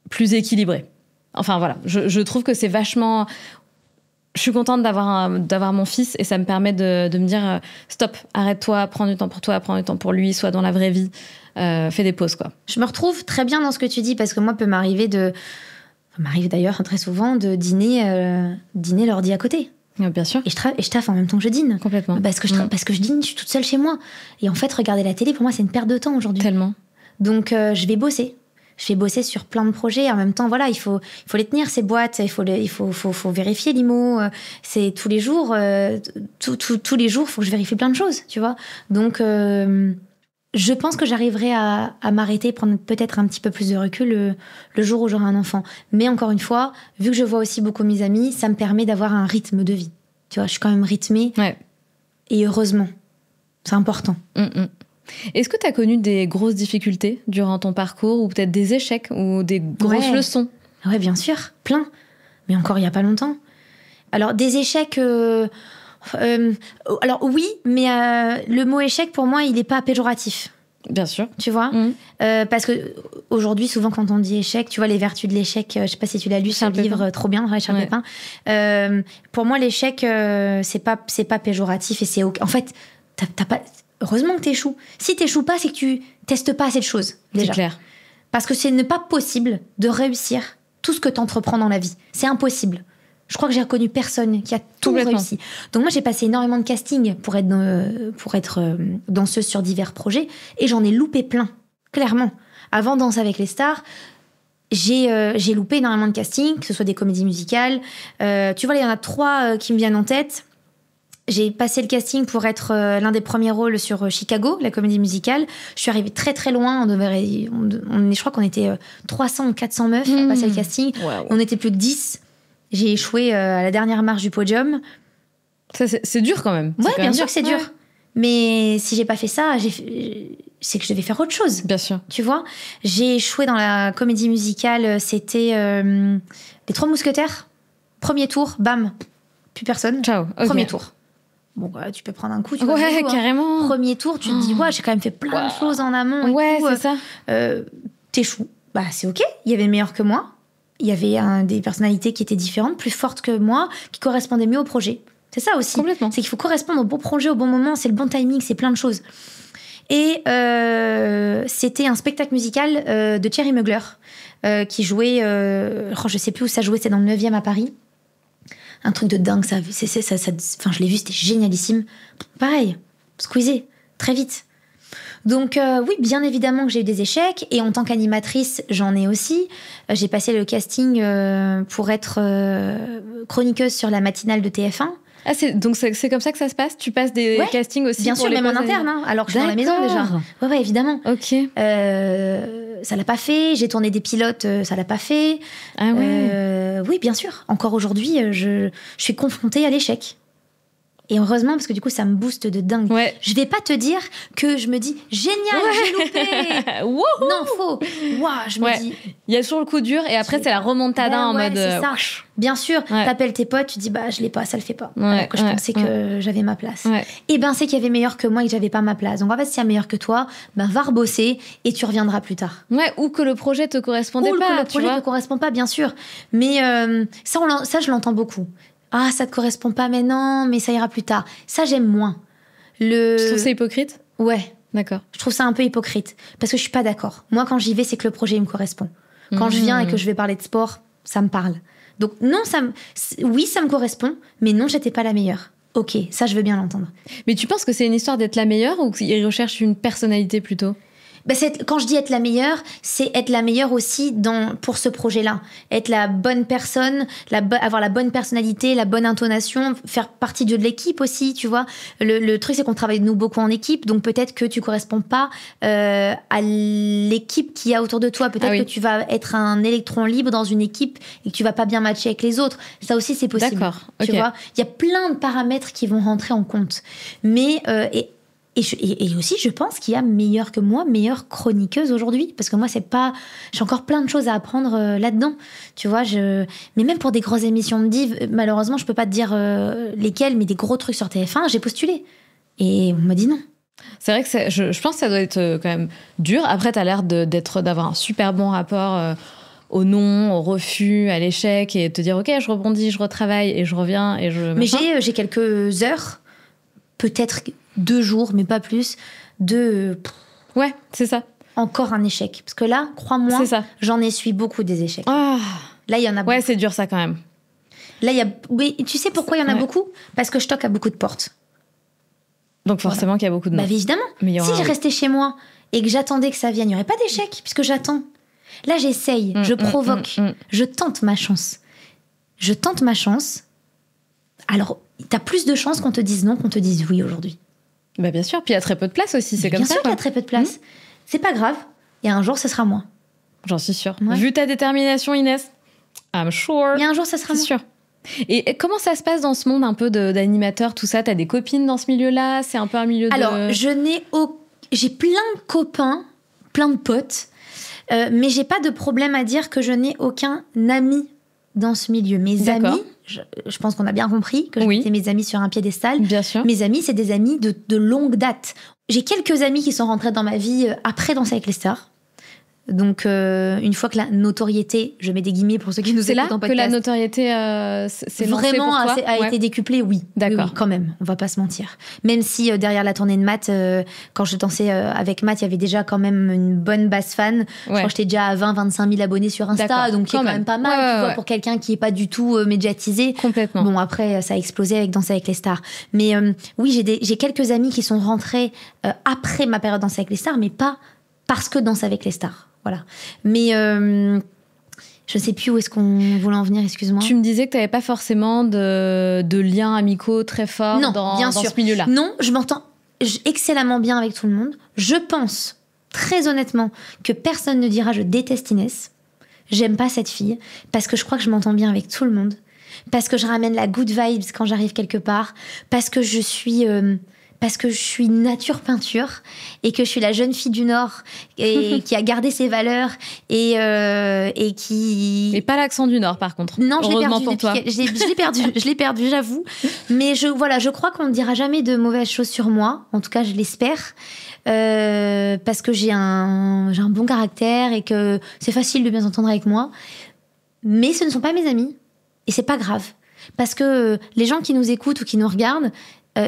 plus équilibré. Enfin, voilà. Je trouve que c'est vachement... Je suis contente d'avoir mon fils et ça me permet de me dire stop, arrête-toi, prends du temps pour toi, prends du temps pour lui, sois dans la vraie vie, fais des pauses, quoi. Je me retrouve très bien dans ce que tu dis parce que moi, m'arrive d'ailleurs très souvent de dîner l'ordi à côté. Bien sûr. Et je taffe en même temps que je dîne. Complètement. Parce que je dîne, je suis toute seule chez moi. Et en fait, regarder la télé, pour moi, c'est une perte de temps aujourd'hui. Tellement. Donc, je vais bosser. Je vais bosser sur plein de projets. En même temps, voilà, il faut les tenir, ces boîtes. Il faut vérifier l'IMO. C'est tous les jours. Tous les jours, il faut que je vérifie plein de choses, tu vois. Donc, je pense que j'arriverai à m'arrêter, prendre peut-être un petit peu plus de recul le jour où j'aurai un enfant. Mais encore une fois, vu que je vois aussi beaucoup mes amis, ça me permet d'avoir un rythme de vie. Tu vois, je suis quand même rythmée. Ouais. Et heureusement. C'est important. Est-ce que tu as connu des grosses difficultés durant ton parcours ou peut-être des échecs ou des grosses leçons? Ouais, bien sûr, plein. Mais encore il n'y a pas longtemps. Alors, des échecs... alors oui, mais le mot échec, pour moi, il n'est pas péjoratif. Bien sûr. Tu vois parce que aujourd'hui, souvent, quand on dit échec, tu vois, les vertus de l'échec, je sais pas si tu l'as lu, ce livre trop bien, Charles Pépin. Pour moi, l'échec, c'est pas péjoratif et c'est en fait, t'as pas... Heureusement que t'échoues. Si t'échoues pas, c'est que tu testes pas assez de choses, déjà. C'est clair. Parce que ce n'est pas possible de réussir tout ce que t'entreprends dans la vie. C'est impossible. Je crois que j'ai connu personne qui a tout réussi. Donc moi, j'ai passé énormément de casting pour être danseuse sur divers projets. Et j'en ai loupé plein, clairement. Avant Danse avec les stars, j'ai loupé énormément de castings, que ce soit des comédies musicales. Tu vois, il y en a 3 qui me viennent en tête. J'ai passé le casting pour être l'un des premiers rôles sur Chicago, la comédie musicale. Je suis arrivée très très loin. Je crois qu'on était 300 ou 400 meufs à passer le casting. Wow. On était plus que 10. J'ai échoué à la dernière marche du podium. Ça, c'est dur quand même. Ouais, bien sûr que c'est dur. Mais si j'ai pas fait ça, c'est que je devais faire autre chose. Bien sûr. Tu vois, j'ai échoué dans la comédie musicale. C'était Les 3 Mousquetaires. Premier tour, bam, plus personne. Ciao. Okay. Premier tour. Bon, bah, tu peux prendre un coup. Tu vois, carrément. Premier tour, tu te dis, ouais, j'ai quand même fait plein de choses en amont. Ouais, c'est ça. T'échoues. Bah, c'est OK. Il y avait meilleur que moi. Il y avait des personnalités qui étaient différentes, plus fortes que moi, qui correspondaient mieux au projet. C'est ça aussi. Complètement. C'est qu'il faut correspondre au bon projet, au bon moment. C'est le bon timing, c'est plein de choses. Et c'était un spectacle musical de Thierry Mugler qui jouait... je sais plus où ça jouait, c'est dans le 9e à Paris. Un truc de dingue, ça. Enfin, je l'ai vu, c'était génialissime. Pareil, squeezé, très vite. Donc oui, bien évidemment que j'ai eu des échecs. Et en tant qu'animatrice, j'en ai aussi. J'ai passé le casting pour être chroniqueuse sur la matinale de TF1. Ah, donc c'est comme ça que ça se passe? Tu passes des castings aussi? Bien sûr, même en interne, alors que je suis dans la maison déjà. Ouais, évidemment. Ok. Ça l'a pas fait. J'ai tourné des pilotes, ça l'a pas fait. Ah ouais. Oui, bien sûr. Encore aujourd'hui, je suis confrontée à l'échec. Et heureusement, parce que du coup, ça me booste de dingue. Ouais. Je vais pas te dire que je me dis génial, j'ai loupé. Non, faux. Je me dis. Il y a toujours le coup dur et après, c'est la remontada en mode. C'est ça. Bien sûr, t'appelles tes potes, tu dis bah je l'ai pas, ça le fait pas. Alors que je pensais que j'avais ma place. Et ben c'est qu'il y avait meilleur que moi et que j'avais pas ma place. Donc en fait, s'il y a meilleur que toi, ben va rebosser et tu reviendras plus tard. Ouais, ou que le projet te correspondait pas. Ou que le projet te correspond pas, bien sûr. Mais ça, je l'entends beaucoup. Ah, ça te correspond pas maintenant, mais ça ira plus tard. Ça, j'aime moins. Tu trouves ça hypocrite? Ouais. D'accord. Je trouve ça un peu hypocrite. Parce que je suis pas d'accord. Moi, quand j'y vais, c'est que le projet, il me correspond. Quand je viens et que je vais parler de sport, ça me parle. Donc non, oui, ça me correspond, mais non, j'étais pas la meilleure. Ok, ça, je veux bien l'entendre. Mais tu penses que c'est une histoire d'être la meilleure ou qu'ils recherchent une personnalité plutôt ? Quand je dis être la meilleure, c'est être la meilleure aussi pour ce projet-là. Être la bonne personne, avoir la bonne personnalité, la bonne intonation, faire partie de l'équipe aussi, tu vois. Le truc, c'est qu'on travaille, nous, beaucoup en équipe, donc peut-être que tu corresponds pas à l'équipe qu'il y a autour de toi. Peut-être que tu vas être un électron libre dans une équipe et que tu vas pas bien matcher avec les autres. Ça aussi, c'est possible. D'accord. Tu vois, il y a plein de paramètres qui vont rentrer en compte. Mais... Et aussi, je pense qu'il y a meilleure que moi, meilleure chroniqueuse aujourd'hui. Parce que moi, j'ai encore plein de choses à apprendre là-dedans. Tu vois, mais même pour des grosses émissions de div, malheureusement, je peux pas te dire lesquelles, mais des gros trucs sur TF1, j'ai postulé. Et on m'a dit non. C'est vrai que je pense que ça doit être quand même dur. Après, t'as l'air d'avoir un super bon rapport au non, au refus, à l'échec, et te dire, ok, je rebondis, je retravaille, et je reviens, et je... Mais j'ai quelques heures, peut-être 2 jours, mais pas plus, ouais, c'est ça. Encore un échec. Parce que là, crois-moi, j'en essuie beaucoup des échecs. Ah. Là, il y en a beaucoup. Ouais, c'est dur ça quand même. Là, oui, tu sais pourquoi il y en a beaucoup ? Parce que je toque à beaucoup de portes. Donc forcément qu'il y a beaucoup de non. Bah évidemment. Si je restais chez moi et que j'attendais que ça vienne, il n'y aurait pas d'échec, puisque j'attends. Là, j'essaye, je provoque, je tente ma chance. Je tente ma chance. Alors, t'as plus de chances qu'on te dise non qu'on te dise oui aujourd'hui. Bah bien sûr, puis il y a très peu de place aussi, c'est comme ça. Bien sûr qu'il y a très peu de place. C'est pas grave. Et un jour, ce sera moi. J'en suis sûre. Ouais. Vu ta détermination, Inès, I'm sure. Et un jour, ça sera moi. C'est sûr. Et comment ça se passe dans ce monde un peu d'animateur, tout ça ? T'as des copines dans ce milieu-là ? C'est un peu un milieu de... Alors, j'ai plein de copains, plein de potes, mais j'ai pas de problème à dire que je n'ai aucun ami dans ce milieu. Mes amis, je pense qu'on a bien compris que je mettais mes amis sur un piédestal. Bien sûr. Mes amis, c'est des amis de longue date. J'ai quelques amis qui sont rentrés dans ma vie après Danser avec les stars. Donc, une fois que la notoriété, je mets des guillemets pour ceux qui nous écoutent en podcast. C'est là que la notoriété s'est lancée vraiment pour toi a été décuplée, oui. D'accord. Oui, quand même, on va pas se mentir. Même si derrière la tournée de Matt, quand je dansais avec Matt, il y avait déjà quand même une bonne base fan. Je crois que j'étais déjà à 20-25 000 abonnés sur Insta, donc c'est quand même pas mal, tu vois, pour quelqu'un qui est pas du tout médiatisé. Complètement. Bon, après, ça a explosé avec Danser avec les stars. Mais oui, j'ai quelques amis qui sont rentrés après ma période Danser avec les stars, mais pas parce que Danser avec les stars. Voilà. Mais je sais plus où est-ce qu'on voulait en venir, excuse-moi. Tu me disais que tu n'avais pas forcément de liens amicaux très forts dans ce milieu-là. Non, je m'entends excellemment bien avec tout le monde. Je pense, très honnêtement, que personne ne dira je déteste Inès. J'aime pas cette fille. Parce que je crois que je m'entends bien avec tout le monde. Parce que je ramène la good vibes quand j'arrive quelque part. Parce que je suis nature peinture et que je suis la jeune fille du Nord et qui a gardé ses valeurs et qui... Et pas l'accent du Nord, par contre. Non, je l'ai perdu pour toi. Je l'ai perdu, j'avoue. Mais je crois qu'on ne dira jamais de mauvaises choses sur moi. En tout cas, je l'espère. Parce que j'ai un bon caractère et que c'est facile de bien s'entendre avec moi. Mais ce ne sont pas mes amis. Et c'est pas grave. Parce que les gens qui nous écoutent ou qui nous regardent,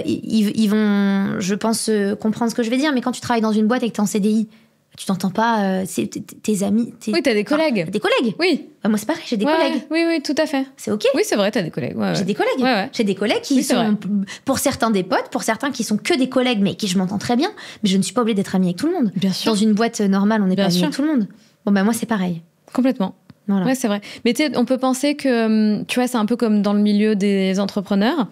ils vont, je pense, comprendre ce que je vais dire. Mais quand tu travailles dans une boîte et que t'es en CDI, tu t'entends pas, c'est tes amis. Oui, t'as des collègues. Des collègues. Oui. Moi, c'est pareil, j'ai des collègues. Oui, tout à fait. C'est OK. Oui, c'est vrai, t'as des collègues. Ouais, j'ai des collègues. Ouais. J'ai des collègues qui sont, pour certains, des potes, pour certains qui sont que des collègues, mais qui je m'entends très bien. Mais je ne suis pas obligée d'être amie avec tout le monde. Bien sûr. Dans une boîte normale, on n'est pas amie avec tout le monde. Bon, moi, c'est pareil. Complètement. Voilà. Ouais, c'est vrai. Mais tu sais, on peut penser que, tu vois, c'est un peu comme dans le milieu des entrepreneurs,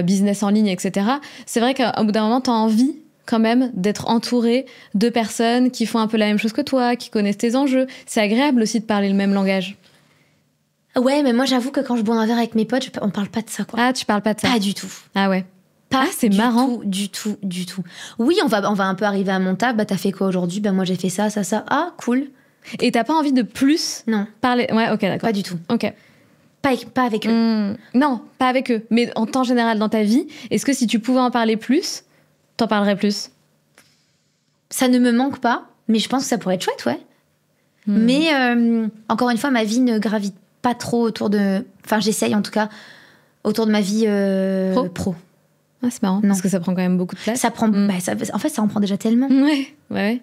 business en ligne, etc. C'est vrai qu'au bout d'un moment, t'as envie quand même d'être entouré de personnes qui font un peu la même chose que toi, qui connaissent tes enjeux. C'est agréable aussi de parler le même langage. Ouais, mais moi, j'avoue que quand je bois un verre avec mes potes, on parle pas de ça, quoi. Ah, tu parles pas de ça? Pas du tout. Ah ouais. C'est marrant. Du tout. Oui, on va un peu arriver à mon table. Bah, t'as fait quoi aujourd'hui? Bah, moi, j'ai fait ça. Ah, cool. Et t'as pas envie de plus parler? Ouais, ok, d'accord. Pas du tout. Ok. Pas avec eux. Non, pas avec eux. Mais en temps général dans ta vie, est-ce que si tu pouvais en parler plus, t'en parlerais plus? Ça ne me manque pas, mais je pense que ça pourrait être chouette, ouais. Mais encore une fois, ma vie ne gravite pas trop autour de... Enfin, j'essaye en tout cas, autour de ma vie pro. Ah, c'est marrant, parce que ça prend quand même beaucoup de place. Ça prend... en fait, ça en prend déjà tellement. Ouais.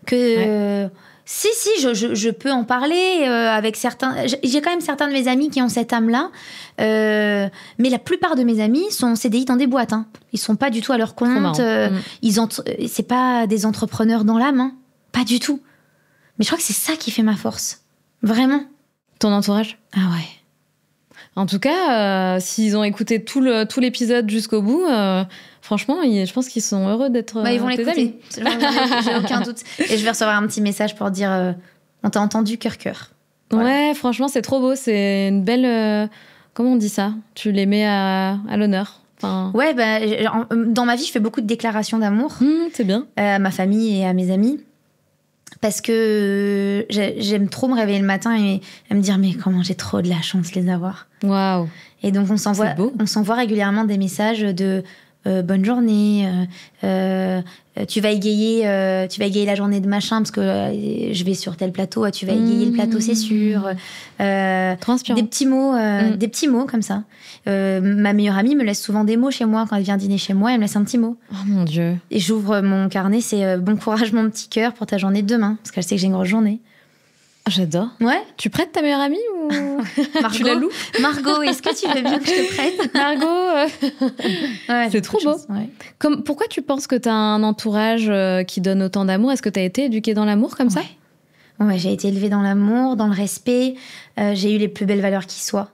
Que... Si, je peux en parler avec certains. J'ai quand même certains de mes amis qui ont cette âme-là. Mais la plupart de mes amis sont en CDI dans des boîtes. Hein. Ils sont pas du tout à leur compte. C'est pas des entrepreneurs dans l'âme. Hein. Pas du tout. Mais je crois que c'est ça qui fait ma force. Vraiment. Ton entourage? Ah ouais. En tout cas, s'ils ont écouté tout l'épisode jusqu'au bout, franchement, je pense qu'ils sont heureux d'être ils vont tes l'écouter. amis. J'ai aucun doute. Et je vais recevoir un petit message pour dire on t'a entendu, cœur. Voilà. Ouais, franchement, c'est trop beau. C'est une belle... comment on dit ça? Tu les mets à l'honneur. Enfin... Ouais, dans ma vie, je fais beaucoup de déclarations d'amour. C'est bien. À ma famille et à mes amis. Parce que j'aime trop me réveiller le matin et me dire mais comment j'ai trop de la chance de les avoir. Waouh. Et donc on s'envoie régulièrement des messages de bonne journée, tu vas égayer la journée de machin parce que je vais sur tel plateau, tu vas égayer le plateau, c'est sûr. Trop inspirant. Des petits mots comme ça. Ma meilleure amie me laisse souvent des mots chez moi quand elle vient dîner chez moi, elle me laisse un petit mot. Oh mon Dieu. Et j'ouvre mon carnet, c'est bon courage mon petit cœur pour ta journée de demain parce qu'elle sait que j'ai une grosse journée. J'adore. Ouais. Tu prêtes ta meilleure amie ou Margot, tu la loues? Margot, est-ce que tu veux bien que je te prête? Margot, ouais, c'est trop beau. Ouais. Pourquoi tu penses que tu as un entourage qui donne autant d'amour? Est-ce que tu as été éduquée dans l'amour comme ça? Ouais, j'ai été élevée dans l'amour, dans le respect. J'ai eu les plus belles valeurs qui soient.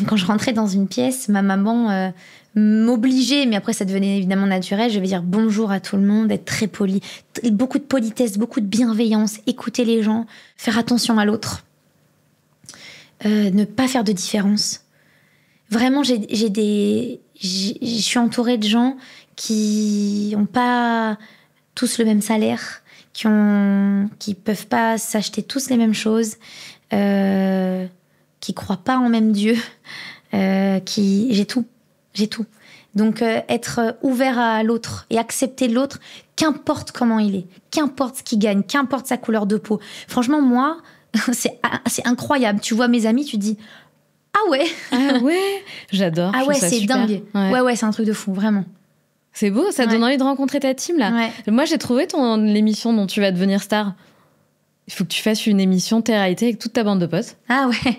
Quand je rentrais dans une pièce, ma maman m'obligeait, mais après ça devenait évidemment naturel, je vais dire bonjour à tout le monde, être très polie, beaucoup de politesse, beaucoup de bienveillance, écouter les gens, faire attention à l'autre, ne pas faire de différence. Vraiment, je suis entourée de gens qui n'ont pas tous le même salaire, qui peuvent pas s'acheter tous les mêmes choses, qui croient pas en même Dieu, j'ai tout. Donc être ouvert à l'autre et accepter l'autre, qu'importe comment il est, qu'importe ce qu'il gagne, qu'importe sa couleur de peau. Franchement, moi, c'est incroyable. Tu vois mes amis, tu te dis ah ouais, j'adore. Ah ouais, c'est super. dingue. Ouais, c'est un truc de fou, vraiment. C'est beau, ça donne envie de rencontrer ta team là. Ouais. Moi, j'ai trouvé l'émission dont tu vas devenir star. Il faut que tu fasses une émission télé-réalité avec toute ta bande de potes. Ah ouais.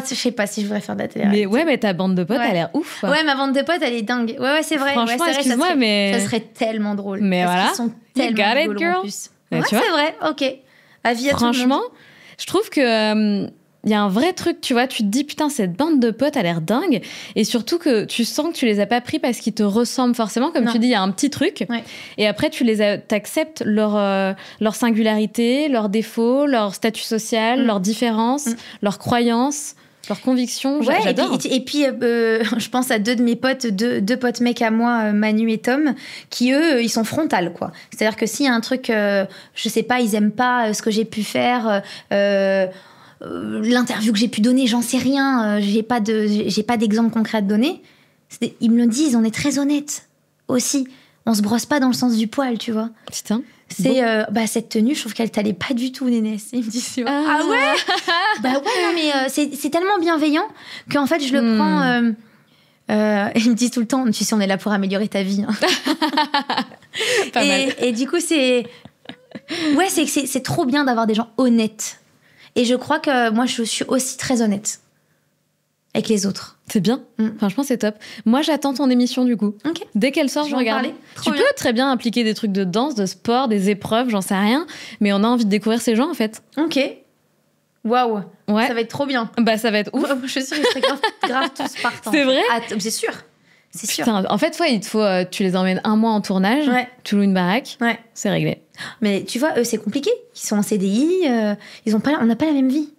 Je sais pas si je voudrais faire de la télé-réalité. Mais ta bande de potes, elle a l'air ouf. Ouais, ma bande de potes, elle est dingue. Ouais, c'est vrai. Franchement, ouais, excuse-moi, mais... Ça serait tellement drôle. Mais parce voilà. qu'ils sont tellement rigolos en plus. Ouais, tu vois, c'est vrai. Ok. Avis à tout le monde. Franchement, je trouve que... il y a un vrai truc, tu vois, tu te dis, putain, cette bande de potes a l'air dingue. Et surtout que tu sens que tu les as pas pris parce qu'ils te ressemblent forcément. Comme tu dis, il y a un petit truc. Ouais. Et après, t'acceptes leur singularité, leurs défauts, leur statut social, leurs différences, leurs croyances, leurs convictions. Ouais, j'adore. Et puis je pense à deux de mes potes, deux potes mecs à moi, Manu et Tom, qui eux, ils sont frontales, quoi. C'est-à-dire que s'il y a un truc, je sais pas, ils aiment pas ce que j'ai pu faire... l'interview que j'ai pu donner, j'en sais rien, j'ai pas d'exemple concret à te donner. Ils me le disent, on est très honnêtes aussi. On se brosse pas dans le sens du poil, tu vois. Putain. C'est cette tenue, je trouve qu'elle t'allait pas du tout, Nénès. Il me dit ah ouais. Bah ouais, non mais c'est tellement bienveillant qu'en fait je le prends. Il me dit tout le temps, tu sais, on est là pour améliorer ta vie. Hein. Pas mal. Et du coup c'est trop bien d'avoir des gens honnêtes. Et je crois que moi, je suis aussi très honnête avec les autres. C'est bien. Franchement, c'est top. Moi, j'attends ton émission, du coup. Okay. Dès qu'elle sort, je regarde. Tu peux très bien impliquer des trucs de danse, de sport, des épreuves, j'en sais rien. Mais on a envie de découvrir ces gens, en fait. Ok. Waouh. Ouais. Ça va être trop bien. Bah, ça va être ouf. Je suis sûre qu'ils seraient grave tous partants. C'est vrai? C'est sûr. C'est sûr. Putain, en fait, il te faut... tu les emmènes un mois en tournage. Tu loues une baraque. C'est réglé. Mais tu vois, eux, c'est compliqué. Ils sont en CDI. On n'a pas la même vie.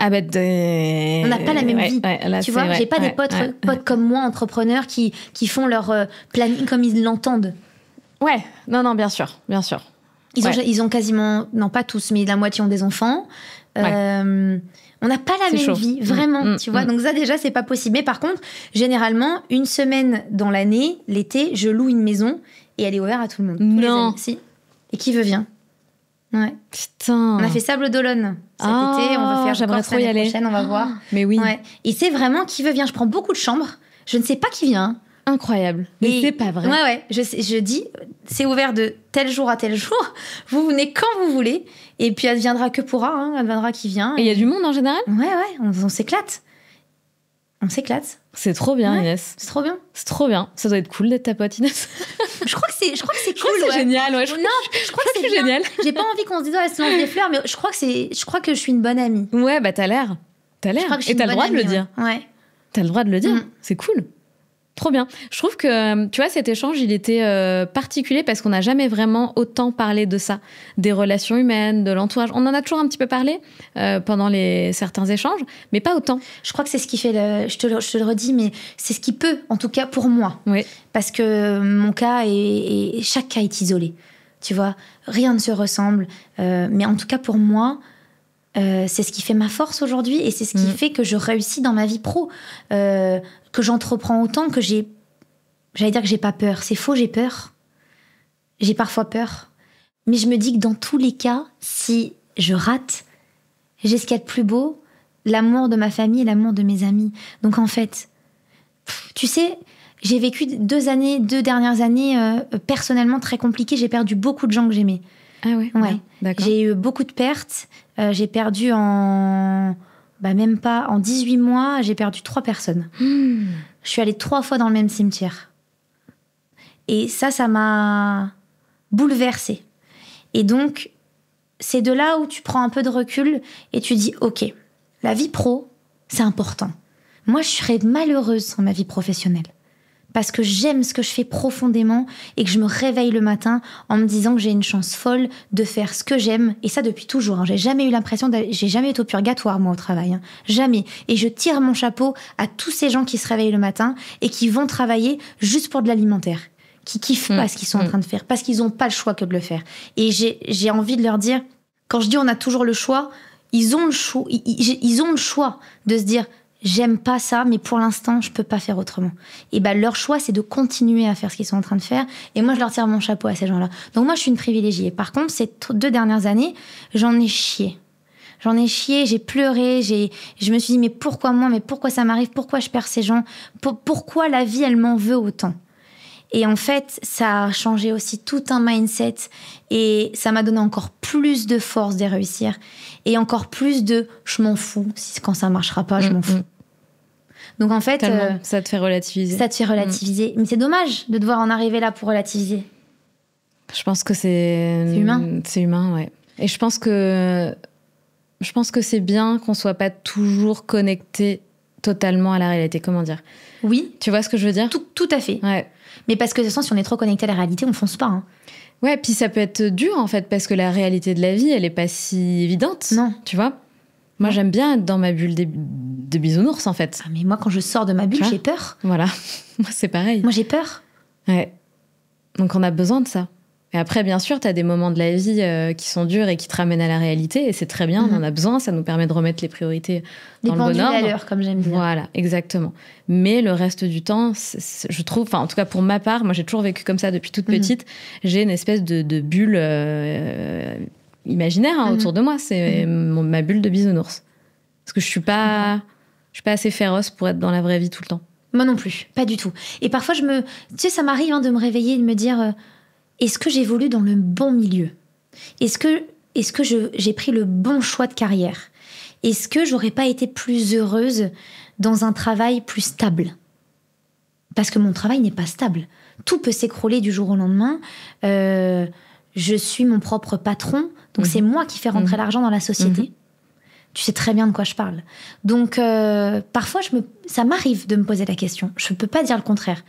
Ah bah on n'a pas la même vie. Là, tu vois, j'ai pas des potes comme moi, entrepreneurs, qui font leur planning comme ils l'entendent. Ouais, non, bien sûr. Ils ont quasiment, non pas tous, mais la moitié ont des enfants. On n'a pas la même vie, vraiment, tu vois. Donc ça, déjà, c'est pas possible. Mais par contre, généralement, une semaine dans l'année, l'été, je loue une maison et elle est ouverte à tout le monde. Non. Si. Et qui veut vient. Ouais. Putain. On a fait Sable d'Olonne cet été. On va faire j'aimerais trop y aller. Prochaine, on va voir. Mais oui. Ouais. Et c'est vraiment qui veut vient. Je prends beaucoup de chambres. Je ne sais pas qui vient. Incroyable. Mais c'est pas vrai. Ouais. Je dis, c'est ouvert de tel jour à tel jour. Vous venez quand vous voulez. Et puis, elle viendra que pourra. Hein. Elle viendra qui vient. Et il y a du monde en général ? Ouais. On s'éclate. On s'éclate. C'est trop bien, Inès. C'est trop bien. C'est trop bien. Ça doit être cool d'être ta pote, Inès. Je crois que c'est cool. C'est génial. Ouais, je crois que c'est génial. J'ai pas envie qu'on se dise, elle se lance des fleurs, mais je crois que je suis une bonne amie. Ouais, bah t'as l'air. Et t'as le droit de le dire. Ouais. T'as le droit de le dire. C'est cool. Trop bien. Je trouve que, tu vois, cet échange, il était particulier parce qu'on n'a jamais vraiment autant parlé de ça, des relations humaines, de l'entourage. On en a toujours un petit peu parlé pendant certains échanges, mais pas autant. Je crois que c'est ce qui fait, je te le redis, mais c'est ce qui peut, en tout cas pour moi. Oui. Parce que mon cas, chaque cas est isolé. Tu vois, rien ne se ressemble. Mais en tout cas pour moi, c'est ce qui fait ma force aujourd'hui et c'est ce qui fait que je réussis dans ma vie pro, que j'entreprends autant, que j'allais dire que j'ai pas peur. C'est faux, j'ai peur. J'ai parfois peur. Mais je me dis que dans tous les cas, si je rate, j'ai ce qu'il y a de plus beau, l'amour de ma famille et l'amour de mes amis. Donc en fait, tu sais, j'ai vécu 2 dernières années personnellement très compliquées. J'ai perdu beaucoup de gens que j'aimais. Ah ouais. D'accord. J'ai eu beaucoup de pertes. J'ai perdu même pas en 18 mois, j'ai perdu 3 personnes. Je suis allée 3 fois dans le même cimetière. Et ça m'a bouleversée. Et donc, c'est de là où tu prends un peu de recul et tu dis, ok, la vie pro, c'est important. Moi, je serais malheureuse sans ma vie professionnelle. Parce que j'aime ce que je fais profondément et que je me réveille le matin en me disant que j'ai une chance folle de faire ce que j'aime. Et ça depuis toujours. Hein. J'ai jamais eu l'impression j'ai jamais été au purgatoire, moi, au travail. Hein. Jamais. Et je tire mon chapeau à tous ces gens qui se réveillent le matin et qui vont travailler juste pour de l'alimentaire. Qui kiffent pas ce qu'ils sont en train de faire. Parce qu'ils n'ont pas le choix que de le faire. Et j'ai envie de leur dire, quand je dis on a toujours le choix, ils ont le choix, ils ont le choix de se dire, j'aime pas ça, mais pour l'instant, je peux pas faire autrement. Et leur choix, c'est de continuer à faire ce qu'ils sont en train de faire. Et moi, je leur tire mon chapeau à ces gens-là. Donc moi, je suis une privilégiée. Par contre, ces 2 dernières années, j'en ai chié. J'ai pleuré, je me suis dit, mais pourquoi moi? Mais pourquoi ça m'arrive? Pourquoi je perds ces gens? Pourquoi la vie, elle m'en veut autant? Et en fait, ça a changé aussi tout un mindset. Et ça m'a donné encore plus de force de réussir. Et encore plus de je m'en fous. Quand ça marchera pas, je m'en fous. Donc en fait. Ça te fait relativiser. Ça te fait relativiser. Mais c'est dommage de devoir en arriver là pour relativiser. Je pense que c'est. C'est humain. C'est humain, ouais. Et je pense que c'est bien qu'on soit pas toujours connecté totalement à la réalité. Comment dire? Oui. Tu vois ce que je veux dire? Tout à fait. Ouais. Mais parce que de toute façon, si on est trop connecté à la réalité, on fonce pas. Hein. Ouais, puis ça peut être dur en fait, parce que la réalité de la vie, elle est pas si évidente. Non. Tu vois? Moi, j'aime bien être dans ma bulle de bisounours en fait. Ah, mais moi, quand je sors de ma bulle, j'ai peur. Voilà. Moi, c'est pareil. Moi, j'ai peur. Ouais. Donc, on a besoin de ça. Et après, bien sûr, t'as des moments de la vie qui sont durs et qui te ramènent à la réalité. Et c'est très bien, on en a besoin. Ça nous permet de remettre les priorités dans le bon ordre. Les pendules à l'heure, comme j'aime dire. Voilà, exactement. Mais le reste du temps, je trouve... Enfin, en tout cas, pour ma part, moi, j'ai toujours vécu comme ça depuis toute petite. J'ai une espèce de bulle imaginaire autour de moi. C'est ma bulle de bisounours. Parce que je suis pas assez féroce pour être dans la vraie vie tout le temps. Moi non plus, pas du tout. Et parfois, tu sais, ça m'arrive de me réveiller et de me dire... Est-ce que j'évolue dans le bon milieu? Est-ce que j'ai pris le bon choix de carrière? Est-ce que j'aurais pas été plus heureuse dans un travail plus stable? Parce que mon travail n'est pas stable. Tout peut s'écrouler du jour au lendemain. Je suis mon propre patron, donc c'est moi qui fais rentrer l'argent dans la société. Tu sais très bien de quoi je parle. Donc parfois, ça m'arrive de me poser la question. Je peux pas dire le contraire.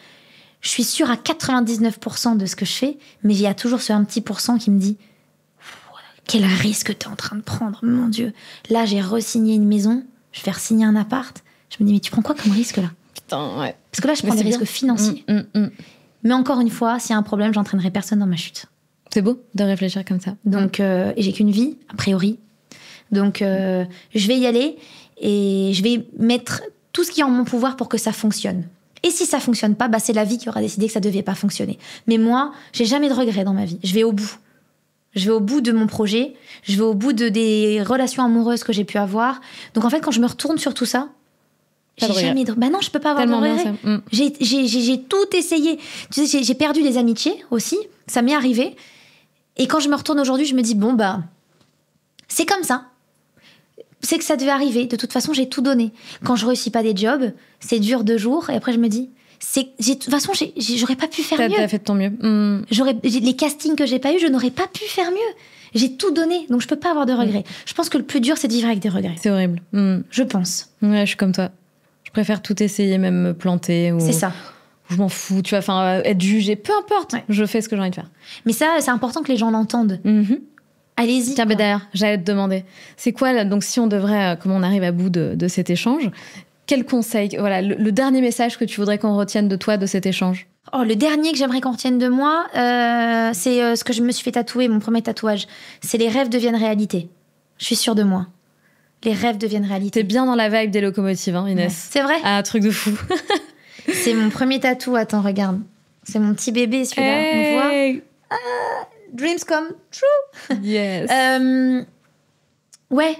Je suis sûre à 99% de ce que je fais, mais il y a toujours ce 1% qui me dit « Quel risque t'es en train de prendre, mon Dieu !» Là, j'ai re-signé une maison, je vais re-signer un appart. Je me dis « Mais tu prends quoi comme risque, là ?» Putain, ouais. Parce que là, je prends des risques financiers. Mais encore une fois, s'il y a un problème, j'entraînerai personne dans ma chute. C'est beau de réfléchir comme ça. Donc, et j'ai qu'une vie, a priori. Donc, je vais y aller et je vais mettre tout ce qui est en mon pouvoir pour que ça fonctionne. Et si ça fonctionne pas, c'est la vie qui aura décidé que ça devait pas fonctionner. Mais moi, j'ai jamais de regrets dans ma vie. Je vais au bout. Je vais au bout de mon projet. Je vais au bout des relations amoureuses que j'ai pu avoir. Donc en fait, quand je me retourne sur tout ça, Pas de regret. Jamais de... Bah non, je peux pas avoir Tellement de bien regrets. ça. J'ai tout essayé. Tu sais, j'ai perdu des amitiés aussi. Ça m'est arrivé. Et quand je me retourne aujourd'hui, je me dis, bon, bah, c'est comme ça. C'est que ça devait arriver. De toute façon, j'ai tout donné. Quand je réussis pas des jobs, c'est dur 2 jours. Et après, je me dis, de toute façon, j'aurais pas pu faire mieux. T'as fait de ton mieux. Les castings que j'ai pas eu, je n'aurais pas pu faire mieux. J'ai tout donné, donc je peux pas avoir de regrets. Je pense que le plus dur, c'est de vivre avec des regrets. C'est horrible. Je pense. Ouais, je suis comme toi. Je préfère tout essayer, même me planter. C'est ça. Je m'en fous, tu vois, enfin, être jugée, peu importe. Ouais. Je fais ce que j'ai envie de faire. Mais ça, c'est important que les gens l'entendent. Allez-y. Tiens, mais d'ailleurs, j'allais te demander, c'est quoi, là, donc si on devrait, comment on arrive à bout de cet échange, quel conseil, voilà, le dernier message que tu voudrais qu'on retienne de toi, de cet échange? Oh, le dernier que j'aimerais qu'on retienne de moi, c'est ce que je me suis fait tatouer, mon premier tatouage. C'est les rêves deviennent réalité. Je suis sûre de moi. Les rêves deviennent réalité. T'es bien dans la vibe des locomotives, hein, Inès. Ouais. C'est vrai? Ah, truc de fou. C'est mon premier tatou. Attends, regarde. C'est mon petit bébé, celui-là. Hey. On voit? Dreams come true. Yes. Ouais.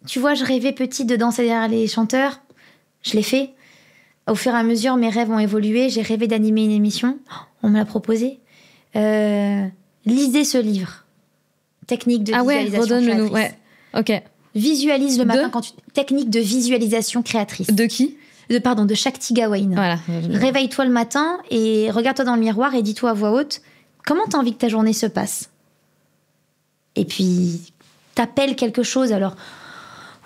Tu vois, je rêvais petite de danser derrière les chanteurs. Je l'ai fait. Au fur et à mesure, mes rêves ont évolué. J'ai rêvé d'animer une émission. On me l'a proposé. Lisez ce livre. Technique de visualisation redonne-le-nous. créatrice. Ouais. Ok. Visualise le matin quand tu... Technique de visualisation créatrice. De qui? De Shakti Gawain. Voilà. Réveille-toi le matin et regarde-toi dans le miroir et dis-toi à voix haute comment t'as envie que ta journée se passe. Et puis, t'appelles quelque chose. Alors,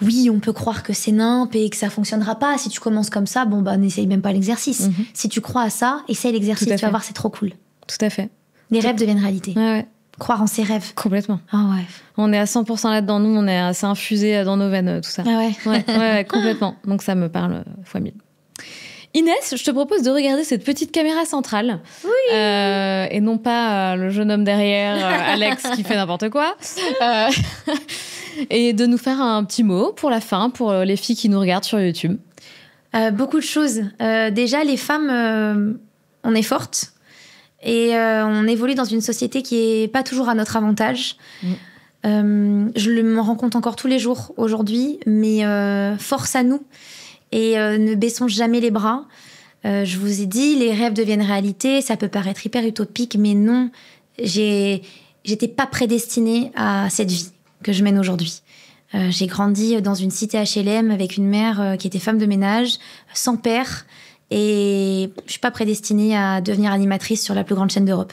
oui, on peut croire que c'est nimp et que ça fonctionnera pas. Si tu commences comme ça, bon, bah, n'essaye même pas l'exercice. Si tu crois à ça, essaye l'exercice. Tu vas voir, c'est trop cool. Tout à fait. Les rêves deviennent réalité. Ouais. Croire en ses rêves. Complètement. Ah ouais. On est à 100% là-dedans. Nous, on est assez infusé dans nos veines, tout ça. Ah ouais. Ouais, complètement. Donc, ça me parle fois 1000. Inès, je te propose de regarder cette petite caméra centrale. Oui. Et non pas le jeune homme derrière, Alex, qui fait n'importe quoi. Et de nous faire un petit mot pour la fin, pour les filles qui nous regardent sur YouTube. Beaucoup de choses. Déjà, les femmes, on est fortes. Et on évolue dans une société qui est pas toujours à notre avantage. Je me rends compte encore tous les jours aujourd'hui, mais force à nous et ne baissons jamais les bras. Je vous ai dit, les rêves deviennent réalité. Ça peut paraître hyper utopique, mais non, j'étais pas prédestinée à cette vie que je mène aujourd'hui. J'ai grandi dans une cité HLM avec une mère qui était femme de ménage, sans père. Et je suis pas prédestinée à devenir animatrice sur la plus grande chaîne d'Europe.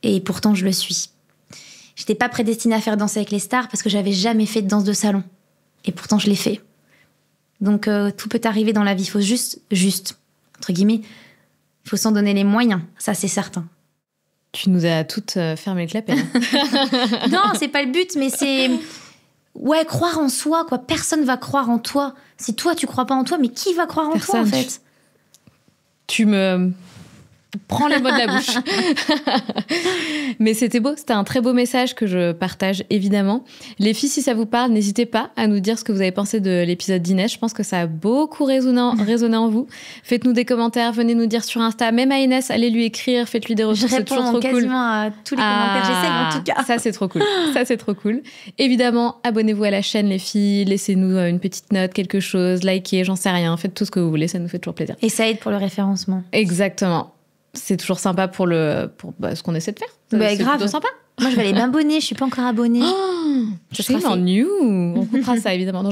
Et pourtant, je le suis. J'étais pas prédestinée à faire Danser avec les stars parce que j'avais jamais fait de danse de salon. Et pourtant, je l'ai fait. Donc, tout peut arriver dans la vie. Il faut juste, entre guillemets, il faut s'en donner les moyens. Ça, c'est certain. Tu nous as toutes fermé le clapet. Non, c'est pas le but, mais c'est... Ouais, croire en soi, quoi. Personne va croire en toi. Si toi, tu crois pas en toi, mais qui va croire en toi, en fait ? Tu me prends les mots de la bouche. Mais c'était beau, c'était un très beau message que je partage évidemment. Les filles, si ça vous parle, n'hésitez pas à nous dire ce que vous avez pensé de l'épisode d'Inès. Je pense que ça a beaucoup résonné en vous. Faites-nous des commentaires, venez nous dire sur Insta, même à Inès, allez lui écrire, faites-lui des retours, c'est toujours trop cool. Je réponds quasiment à tous les commentaires, j'essaie en tout cas. Ça c'est trop cool. Évidemment, abonnez-vous à la chaîne les filles, laissez-nous une petite note, quelque chose, likez, j'en sais rien, faites tout ce que vous voulez, ça nous fait toujours plaisir. Et ça aide pour le référencement. Exactement. C'est toujours sympa pour ce qu'on essaie de faire. C'est grave. Plutôt sympa. Moi, je vais aller m'abonner. Je suis pas encore abonnée. Je suis en new. On coupera ça, évidemment.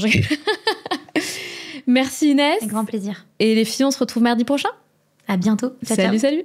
Merci, Inès. Avec grand plaisir. Et les filles, on se retrouve mardi prochain. À bientôt. Ciao. Salut.